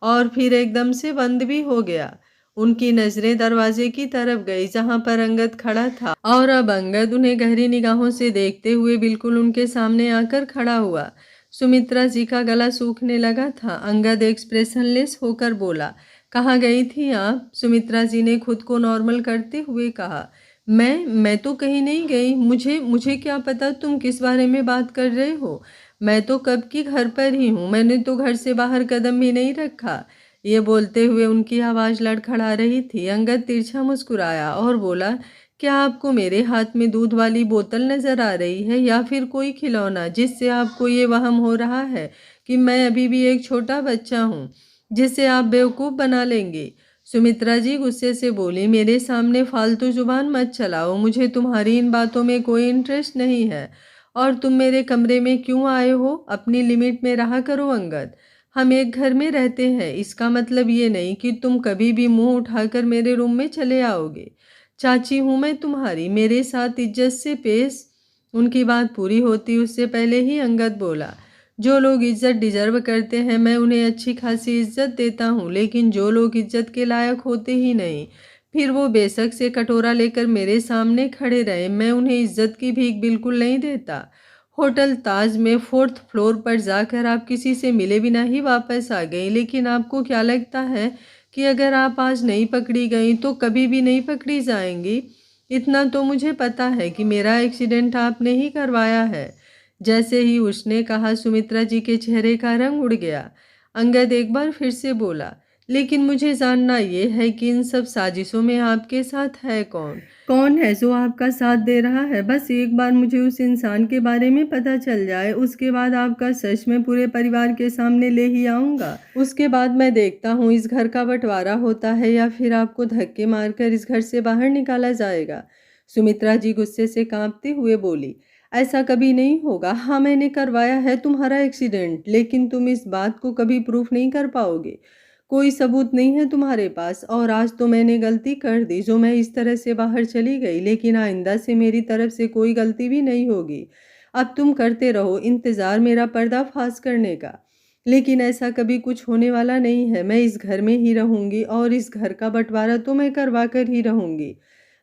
और फिर एकदम से बंद भी हो गया। उनकी नजरें दरवाजे की तरफ गई जहां पर अंगद खड़ा था और अब अंगद उन्हें गहरी निगाहों से देखते हुए बिल्कुल उनके सामने आकर खड़ा हुआ। सुमित्रा जी का गला सूखने लगा था। अंगद एक्सप्रेशनलेस होकर बोला, कहाँ गई थी आप? सुमित्रा जी ने खुद को नॉर्मल करते हुए कहा, मैं तो कहीं नहीं गई। मुझे मुझे क्या पता तुम किस बारे में बात कर रहे हो। मैं तो कब की घर पर ही हूँ, मैंने तो घर से बाहर कदम भी नहीं रखा। ये बोलते हुए उनकी आवाज़ लड़खड़ा रही थी। अंगद तिरछा मुस्कुराया और बोला, क्या आपको मेरे हाथ में दूध वाली बोतल नजर आ रही है या फिर कोई खिलौना जिससे आपको ये वहम हो रहा है कि मैं अभी भी एक छोटा बच्चा हूँ जिसे आप बेवकूफ़ बना लेंगे? सुमित्रा जी गुस्से से बोली, मेरे सामने फालतू जुबान मत चलाओ। मुझे तुम्हारी इन बातों में कोई इंटरेस्ट नहीं है। और तुम मेरे कमरे में क्यों आए हो? अपनी लिमिट में रहा करो अंगद। हम एक घर में रहते हैं, इसका मतलब ये नहीं कि तुम कभी भी मुंह उठाकर मेरे रूम में चले आओगे। चाची हूँ मैं तुम्हारी, मेरे साथ इज्जत से पेश। उनकी बात पूरी होती उससे पहले ही अंगद बोला, जो लोग इज्जत डिजर्व करते हैं मैं उन्हें अच्छी खासी इज्जत देता हूँ, लेकिन जो लोग इज्जत के लायक होते ही नहीं, फिर वो बेशक से कटोरा लेकर मेरे सामने खड़े रहे, मैं उन्हें इज्जत की भीख बिल्कुल नहीं देता। होटल ताज में 4th फ्लोर पर जाकर आप किसी से मिले बिना ही वापस आ गई, लेकिन आपको क्या लगता है कि अगर आप आज नहीं पकड़ी गई तो कभी भी नहीं पकड़ी जाएंगी? इतना तो मुझे पता है कि मेरा एक्सीडेंट आपने ही करवाया है। जैसे ही उसने कहा सुमित्रा जी के चेहरे का रंग उड़ गया। अंगद एक बार फिर से बोला, लेकिन मुझे जानना ये है कि इन सब साजिशों में आपके साथ है कौन? कौन है जो आपका साथ दे रहा है? बस एक बार मुझे उस इंसान के बारे में पता चल जाए, उसके बाद आपका सच मैं पूरे परिवार के सामने ले ही आऊँगा। उसके बाद मैं देखता हूँ इस घर का बंटवारा होता है या फिर आपको धक्के मारकर इस घर से बाहर निकाला जाएगा। सुमित्रा जी गुस्से से कांपते हुए बोली, ऐसा कभी नहीं होगा। हाँ, मैंने करवाया है तुम्हारा एक्सीडेंट, लेकिन तुम इस बात को कभी प्रूफ नहीं कर पाओगे। कोई सबूत नहीं है तुम्हारे पास। और आज तो मैंने गलती कर दी जो मैं इस तरह से बाहर चली गई, लेकिन आइंदा से मेरी तरफ से कोई गलती भी नहीं होगी। अब तुम करते रहो इंतज़ार मेरा पर्दाफाश करने का, लेकिन ऐसा कभी कुछ होने वाला नहीं है। मैं इस घर में ही रहूंगी और इस घर का बंटवारा तो मैं करवा कर ही रहूंगी।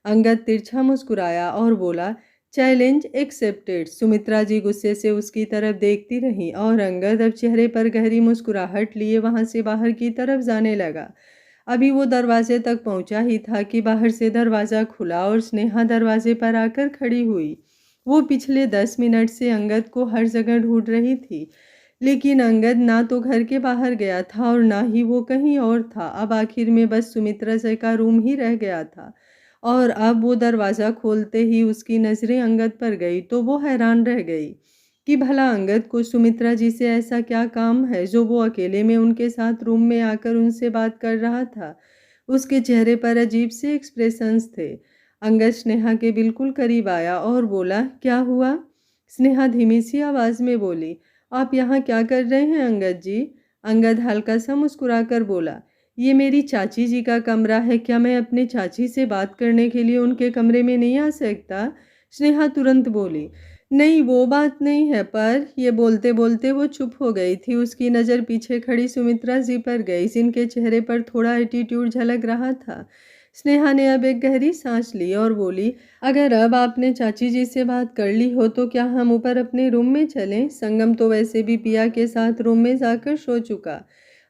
अंगद तिरछा मुस्कुराया और बोला, चैलेंज एक्सेप्टेड। सुमित्रा जी गुस्से से उसकी तरफ देखती रहीं और अंगद अब चेहरे पर गहरी मुस्कुराहट लिए वहां से बाहर की तरफ जाने लगा। अभी वो दरवाजे तक पहुंचा ही था कि बाहर से दरवाज़ा खुला और स्नेहा दरवाजे पर आकर खड़ी हुई। वो पिछले 10 मिनट से अंगद को हर जगह ढूंढ रही थी, लेकिन अंगद ना तो घर के बाहर गया था और ना ही वो कहीं और था। अब आखिर में बस सुमित्रा जी का रूम ही रह गया था और अब वो दरवाज़ा खोलते ही उसकी नज़रें अंगद पर गई तो वो हैरान रह गई कि भला अंगद को सुमित्रा जी से ऐसा क्या काम है जो वो अकेले में उनके साथ रूम में आकर उनसे बात कर रहा था। उसके चेहरे पर अजीब से एक्सप्रेशंस थे। अंगद स्नेहा के बिल्कुल करीब आया और बोला, क्या हुआ? स्नेहा धीमी सी आवाज़ में बोली, आप यहाँ क्या कर रहे हैं अंगद जी? अंगद हल्का सा मुस्कुराकर बोला, ये मेरी चाची जी का कमरा है, क्या मैं अपने चाची से बात करने के लिए उनके कमरे में नहीं आ सकता? स्नेहा तुरंत बोली, नहीं वो बात नहीं है। पर ये बोलते बोलते वो चुप हो गई थी। उसकी नज़र पीछे खड़ी सुमित्रा जी पर गई जिनके चेहरे पर थोड़ा एटीट्यूड झलक रहा था। स्नेहा ने अब एक गहरी सांस ली और बोली, अगर अब आपने चाची जी से बात कर ली हो तो क्या हम ऊपर अपने रूम में चलें? संगम तो वैसे भी पिया के साथ रूम में जाकर सो चुका।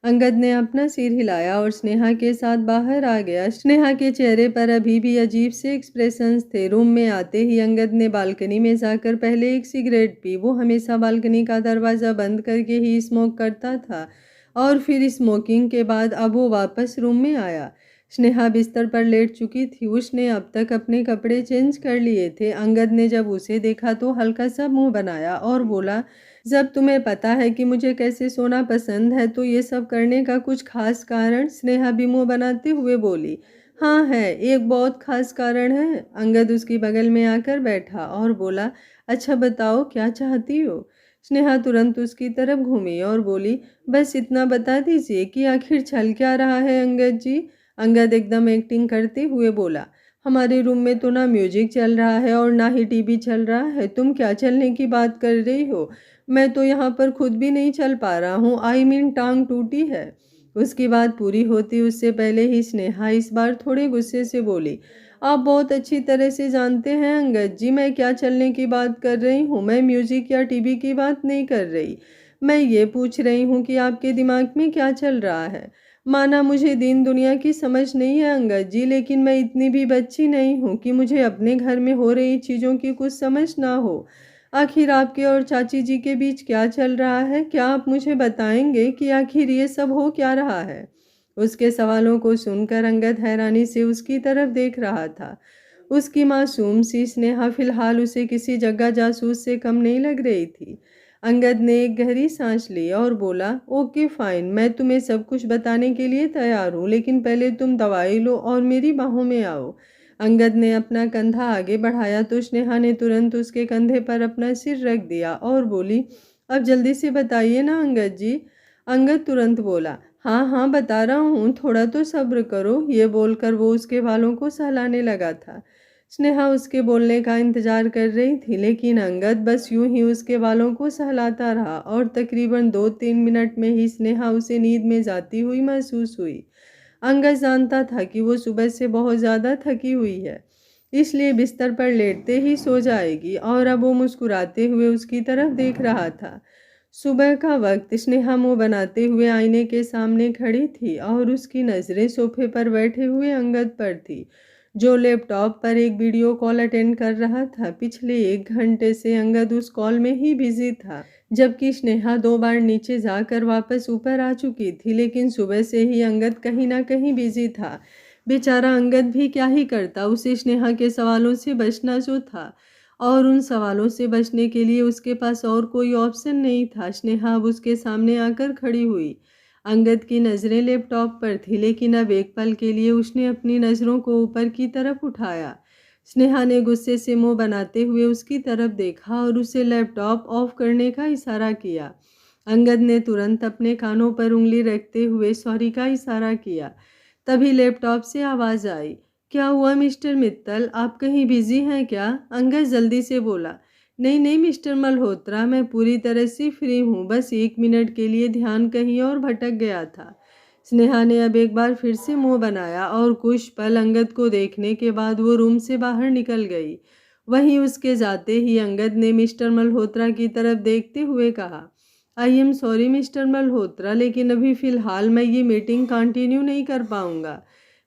अंगद ने अपना सिर हिलाया और स्नेहा के साथ बाहर आ गया। स्नेहा के चेहरे पर अभी भी अजीब से एक्सप्रेशंस थे। रूम में आते ही अंगद ने बालकनी में जाकर पहले एक सिगरेट पी। वो हमेशा बालकनी का दरवाज़ा बंद करके ही स्मोक करता था और फिर स्मोकिंग के बाद अब वो वापस रूम में आया। स्नेहा बिस्तर पर लेट चुकी थी। उसने अब तक अपने कपड़े चेंज कर लिए थे। अंगद ने जब उसे देखा तो हल्का सा मुंह बनाया और बोला, जब तुम्हें पता है कि मुझे कैसे सोना पसंद है तो ये सब करने का कुछ खास कारण? स्नेहा भी मुंह बनाते हुए बोली, हाँ है, एक बहुत खास कारण है। अंगद उसकी बगल में आकर बैठा और बोला, अच्छा बताओ क्या चाहती हो? स्नेहा तुरंत उसकी तरफ घूमी और बोली, बस इतना बता दीजिए कि आखिर चल क्या रहा है अंगद जी? अंगद एकदम एक्टिंग करते हुए बोला, हमारे रूम में तो ना म्यूजिक चल रहा है और ना ही टीवी चल रहा है। तुम क्या चलने की बात कर रही हो? मैं तो यहाँ पर खुद भी नहीं चल पा रहा हूँ। आई मीन टांग टूटी है। उसकी बात पूरी होती उससे पहले ही स्नेहा इस बार थोड़े गुस्से से बोली, आप बहुत अच्छी तरह से जानते हैं अंगद जी, मैं क्या चलने की बात कर रही हूँ। मैं म्यूजिक या टीवी की बात नहीं कर रही। मैं ये पूछ रही हूँ कि आपके दिमाग में क्या चल रहा है। माना मुझे दीन दुनिया की समझ नहीं है अंगद जी, लेकिन मैं इतनी भी बच्ची नहीं हूँ कि मुझे अपने घर में हो रही चीज़ों की कुछ समझ ना हो। आखिर आपके और चाची जी के बीच क्या चल रहा है? क्या आप मुझे बताएंगे कि आखिर ये सब हो क्या रहा है? उसके सवालों को सुनकर अंगद हैरानी से उसकी तरफ देख रहा था। उसकी मासूम सी स्नेहा फिलहाल उसे किसी जगह जासूस से कम नहीं लग रही थी। अंगद ने एक गहरी सांस ली और बोला, ओके फाइन, मैं तुम्हें सब कुछ बताने के लिए तैयार हूँ, लेकिन पहले तुम दवाई लो और मेरी बाहों में आओ। अंगद ने अपना कंधा आगे बढ़ाया तो स्नेहा ने तुरंत उसके कंधे पर अपना सिर रख दिया और बोली, अब जल्दी से बताइए ना अंगद जी। अंगद तुरंत बोला, हाँ हाँ बता रहा हूँ, थोड़ा तो सब्र करो। ये बोलकर वो उसके बालों को सहलाने लगा था। स्नेहा उसके बोलने का इंतजार कर रही थी, लेकिन अंगद बस यूं ही उसके बालों को सहलाता रहा और तकरीबन 2-3 मिनट में ही स्नेहा उसे नींद में जाती हुई महसूस हुई। अंगद जानता था कि वो सुबह से बहुत ज़्यादा थकी हुई है, इसलिए बिस्तर पर लेटते ही सो जाएगी, और अब वो मुस्कुराते हुए उसकी तरफ देख रहा था। सुबह का वक्त। स्नेहा मुंह बनाते हुए आईने के सामने खड़ी थी और उसकी नज़रें सोफे पर बैठे हुए अंगद पर थी, जो लैपटॉप पर एक वीडियो कॉल अटेंड कर रहा था। पिछले 1 घंटे से अंगद उस कॉल में ही बिजी था, जबकि स्नेहा 2 बार नीचे जाकर वापस ऊपर आ चुकी थी, लेकिन सुबह से ही अंगद कहीं ना कहीं बिजी था। बेचारा अंगद भी क्या ही करता, उसे स्नेहा के सवालों से बचना जो था, और उन सवालों से बचने के लिए उसके पास और कोई ऑप्शन नहीं था। स्नेहा अब उसके सामने आकर खड़ी हुई। अंगद की नज़रें लैपटॉप पर थी, लेकिन अब एक पल के लिए उसने अपनी नज़रों को ऊपर की तरफ उठाया। स्नेहा ने गुस्से से मुंह बनाते हुए उसकी तरफ देखा और उसे लैपटॉप ऑफ करने का इशारा किया। अंगद ने तुरंत अपने कानों पर उंगली रखते हुए सॉरी का इशारा किया। तभी लैपटॉप से आवाज़ आई, क्या हुआ मिस्टर मित्तल, आप कहीं बिजी हैं क्या? अंगद जल्दी से बोला, नहीं नहीं मिस्टर मल्होत्रा, मैं पूरी तरह से फ्री हूँ, बस 1 मिनट के लिए ध्यान कहीं और भटक गया था। स्नेहा ने अब एक बार फिर से मुंह बनाया और कुछ पल अंगद को देखने के बाद वो रूम से बाहर निकल गई। वहीं उसके जाते ही अंगद ने मिस्टर मल्होत्रा की तरफ देखते हुए कहा, I am sorry mister Malhotra, लेकिन अभी फ़िलहाल मैं ये मीटिंग कंटिन्यू नहीं कर पाऊँगा।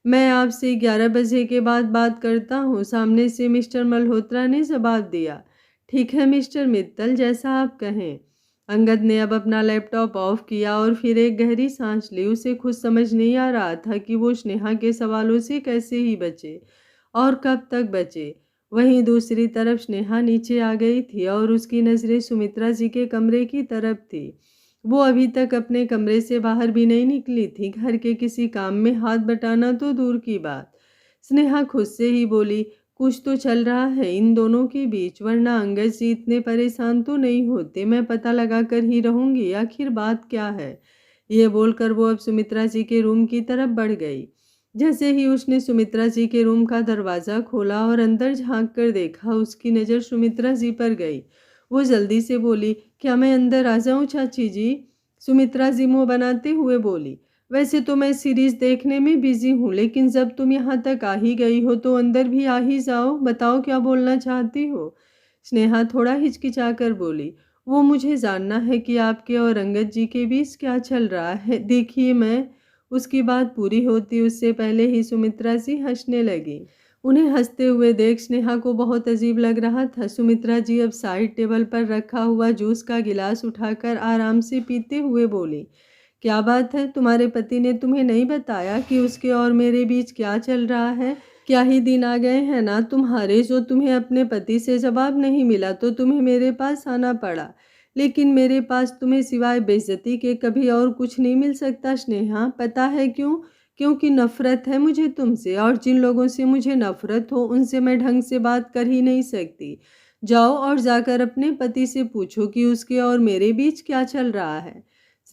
मैं आपसे 11 बजे के बाद बात करता हूँ, सामने से मिस्टर मल्होत्रा ने जवाब दिया। ठीक है मिस्टर मित्तल, जैसा आप कहें। अंगद ने अब अपना लैपटॉप ऑफ किया और फिर एक गहरी सांस ली। उसे खुद समझ नहीं आ रहा था कि वो स्नेहा के सवालों से कैसे ही बचे और कब तक बचे। वहीं दूसरी तरफ स्नेहा नीचे आ गई थी और उसकी नज़रें सुमित्रा जी के कमरे की तरफ थी। वो अभी तक अपने कमरे से बाहर भी नहीं निकली थी। घर के किसी काम में हाथ बटाना तो दूर की बात। स्नेहा खुद से ही बोली, कुछ तो चल रहा है इन दोनों के बीच, वरना अंगद जी इतने परेशान तो नहीं होते। मैं पता लगा कर ही रहूंगी आखिर बात क्या है। ये बोलकर वो अब सुमित्रा जी के रूम की तरफ बढ़ गई। जैसे ही उसने सुमित्रा जी के रूम का दरवाज़ा खोला और अंदर झांक कर देखा, उसकी नज़र सुमित्रा जी पर गई। वो जल्दी से बोली, क्या मैं अंदर आ जाऊं चाची जी? सुमित्रा जी मुंह बनाते हुए बोली, वैसे तो मैं सीरीज देखने में बिजी हूँ, लेकिन जब तुम यहाँ तक आ ही गई हो तो अंदर भी आ ही जाओ। बताओ क्या बोलना चाहती हो? स्नेहा थोड़ा हिचकिचा कर बोली, वो मुझे जानना है कि आपके और अंगद जी के बीच क्या चल रहा है। देखिए मैं उसकी बात पूरी होती उससे पहले ही सुमित्रा जी हंसने लगी। उन्हें हंसते हुए देख स्नेहा को बहुत अजीब लग रहा था। सुमित्रा जी अब साइड टेबल पर रखा हुआ जूस का गिलास उठाकर आराम से पीते हुए बोली, क्या बात है, तुम्हारे पति ने तुम्हें नहीं बताया कि उसके और मेरे बीच क्या चल रहा है? क्या ही दिन आ गए हैं ना तुम्हारे, जो तुम्हें अपने पति से जवाब नहीं मिला तो तुम्हें मेरे पास आना पड़ा। लेकिन मेरे पास तुम्हें सिवाय बेइज्जती के कभी और कुछ नहीं मिल सकता स्नेहा। पता है क्यों? क्योंकि नफरत है मुझे तुमसे, और जिन लोगों से मुझे नफरत हो उनसे मैं ढंग से बात कर ही नहीं सकती। जाओ और जाकर अपने पति से पूछो कि उसके और मेरे बीच क्या चल रहा है।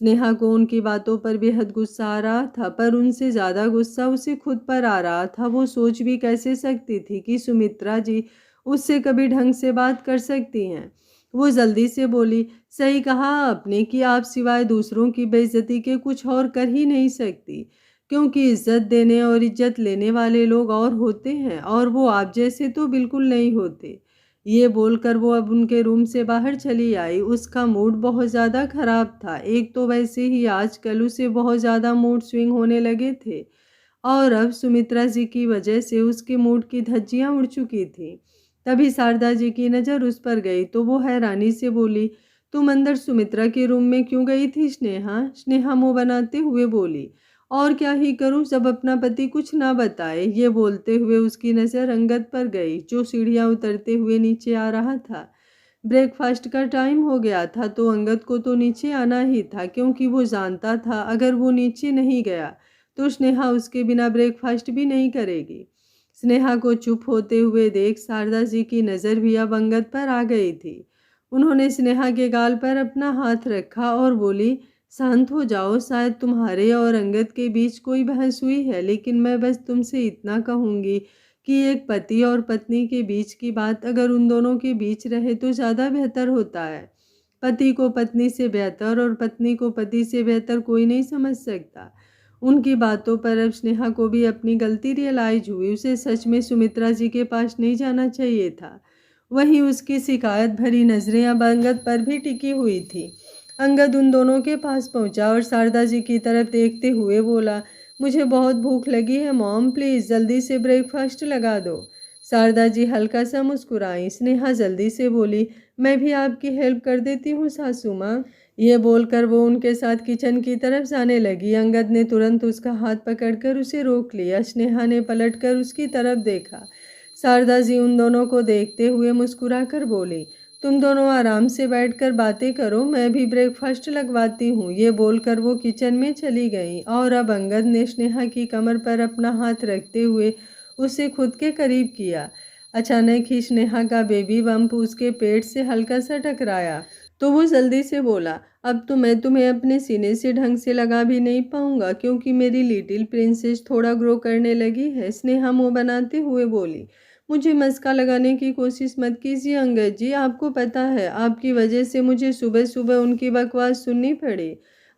स्नेहा को उनकी बातों पर बेहद गुस्सा आ रहा था, पर उनसे ज़्यादा गुस्सा उसे खुद पर आ रहा था। वो सोच भी कैसे सकती थी कि सुमित्रा जी उससे कभी ढंग से बात कर सकती हैं। वो जल्दी से बोली, सही कहा आपने कि आप सिवाय दूसरों की बेइज्जती के कुछ और कर ही नहीं सकती, क्योंकि इज्जत देने और इज्जत लेने वाले लोग और होते हैं और वो आप जैसे तो बिल्कुल नहीं होते। ये बोलकर वो अब उनके रूम से बाहर चली आई। उसका मूड बहुत ज़्यादा खराब था। एक तो वैसे ही आजकल उसे बहुत ज़्यादा मूड स्विंग होने लगे थे और अब सुमित्रा जी की वजह से उसके मूड की धज्जियां उड़ चुकी थी। तभी शारदा जी की नज़र उस पर गई तो वो हैरानी से बोली, तुम अंदर सुमित्रा के रूम में क्यों गई थी स्नेहा? स्नेहा मुंह बनाते हुए बोली, और क्या ही करूं जब अपना पति कुछ ना बताए। ये बोलते हुए उसकी नज़र अंगद पर गई जो सीढ़ियां उतरते हुए नीचे आ रहा था। ब्रेकफास्ट का टाइम हो गया था तो अंगद को तो नीचे आना ही था, क्योंकि वो जानता था अगर वो नीचे नहीं गया तो स्नेहा उसके बिना ब्रेकफास्ट भी नहीं करेगी। स्नेहा को चुप होते हुए देख शारदा जी की नज़र भी अब अंगद पर आ गई थी। उन्होंने स्नेहा के गाल पर अपना हाथ रखा और बोली, शांत हो जाओ, शायद तुम्हारे और अंगद के बीच कोई बहस हुई है, लेकिन मैं बस तुमसे इतना कहूँगी कि एक पति और पत्नी के बीच की बात अगर उन दोनों के बीच रहे तो ज़्यादा बेहतर होता है। पति को पत्नी से बेहतर और पत्नी को पति से बेहतर कोई नहीं समझ सकता। उनकी बातों पर अब स्नेहा को भी अपनी गलती रियलाइज हुई। उसे सच में सुमित्रा जी के पास नहीं जाना चाहिए था। वहीं उसकी शिकायत भरी नजरें अब अंगद पर भी टिकी हुई थी। अंगद उन दोनों के पास पहुंचा और शारदा जी की तरफ देखते हुए बोला, मुझे बहुत भूख लगी है मॉम, प्लीज़ जल्दी से ब्रेकफास्ट लगा दो। शारदा जी हल्का सा मुस्कुराई। स्नेहा जल्दी से बोली, मैं भी आपकी हेल्प कर देती हूँ सासू माँ। ये बोलकर वो उनके साथ किचन की तरफ जाने लगी। अंगद ने तुरंत उसका हाथ पकड़कर उसे रोक लिया। स्नेहा ने पलटकर उसकी तरफ देखा। शारदा जी उन दोनों को देखते हुए मुस्कुराकर बोली, तुम दोनों आराम से बैठकर बातें करो, मैं भी ब्रेकफास्ट लगवाती हूँ। ये बोलकर वो किचन में चली गई और अब अंगद ने स्नेहा की कमर पर अपना हाथ रखते हुए उसे खुद के करीब किया। अचानक ही स्नेहा का बेबी बम्प उसके पेट से हल्का सा टकराया तो वो जल्दी से बोला, अब तो मैं तुम्हें अपने सीने से ढंग से लगा भी नहीं पाऊंगा, क्योंकि मेरी लिटिल प्रिंसेस थोड़ा ग्रो करने लगी है। स्नेहा मुंह बनाते हुए बोली, मुझे मस्का लगाने की कोशिश मत कीजिए अंगद जी, आपको पता है आपकी वजह से मुझे सुबह सुबह उनकी बकवास सुननी पड़ी।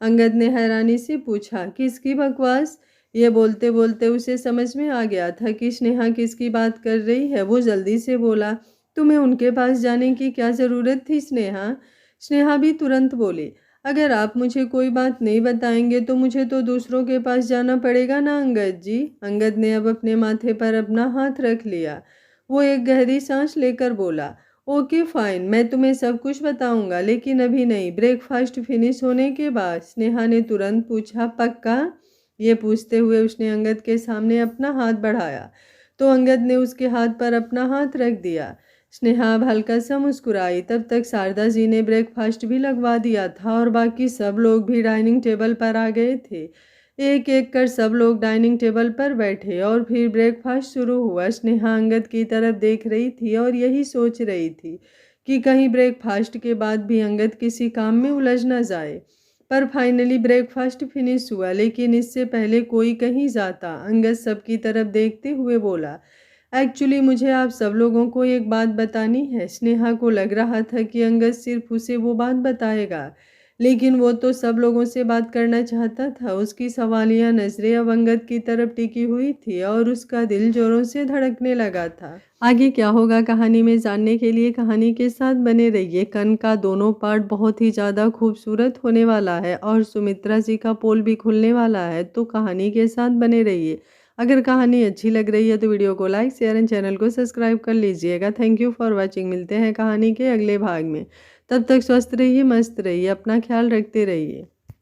अंगद ने हैरानी से पूछा, किसकी बकवास? ये बोलते बोलते उसे समझ में आ गया था कि स्नेहा किसकी बात कर रही है। वो जल्दी से बोला, तुम्हें उनके पास जाने की क्या ज़रूरत थी स्नेहा? स्नेहा भी तुरंत बोली, अगर आप मुझे कोई बात नहीं बताएंगे तो मुझे तो दूसरों के पास जाना पड़ेगा ना अंगद जी। अंगद ने अब अपने माथे पर अपना हाथ रख लिया। वो एक गहरी सांस लेकर बोला, ओके फाइन, मैं तुम्हें सब कुछ बताऊंगा, लेकिन अभी नहीं, ब्रेकफास्ट फिनिश होने के बाद। स्नेहा ने तुरंत पूछा, पक्का? ये पूछते हुए उसने अंगद के सामने अपना हाथ बढ़ाया तो अंगद ने उसके हाथ पर अपना हाथ रख दिया। स्नेहा अब हल्का सा मुस्कुराई। तब तक शारदा जी ने ब्रेकफास्ट भी लगवा दिया था और बाकी सब लोग भी डाइनिंग टेबल पर आ गए थे। एक एक कर सब लोग डाइनिंग टेबल पर बैठे और फिर ब्रेकफास्ट शुरू हुआ। स्नेहा अंगद की तरफ देख रही थी और यही सोच रही थी कि कहीं ब्रेकफास्ट के बाद भी अंगद किसी काम में उलझ न जाए। पर फाइनली ब्रेकफास्ट फिनिश हुआ, लेकिन इससे पहले कोई कहीं जाता अंगद सबकी तरफ देखते हुए बोला, एक्चुअली मुझे आप सब लोगों को एक बात बतानी है। स्नेहा को लग रहा था कि अंगद सिर्फ उसे वो बात बताएगा, लेकिन वो तो सब लोगों से बात करना चाहता था। उसकी सवालिया नजरें अब अंगद की तरफ टिकी हुई थी और उसका दिल जोरों से धड़कने लगा था। आगे क्या होगा कहानी में जानने के लिए कहानी के साथ बने रहिए। कन का दोनों पार्ट बहुत ही ज़्यादा खूबसूरत होने वाला है और सुमित्रा जी का पोल भी खुलने वाला है, तो कहानी के साथ बने रहिए। अगर कहानी अच्छी लग रही है तो वीडियो को लाइक शेयर एंड चैनल को सब्सक्राइब कर लीजिएगा। Thank you for watching. मिलते हैं कहानी के अगले भाग में। तब तक स्वस्थ रहिए, मस्त रहिए, अपना ख्याल रखते रहिए।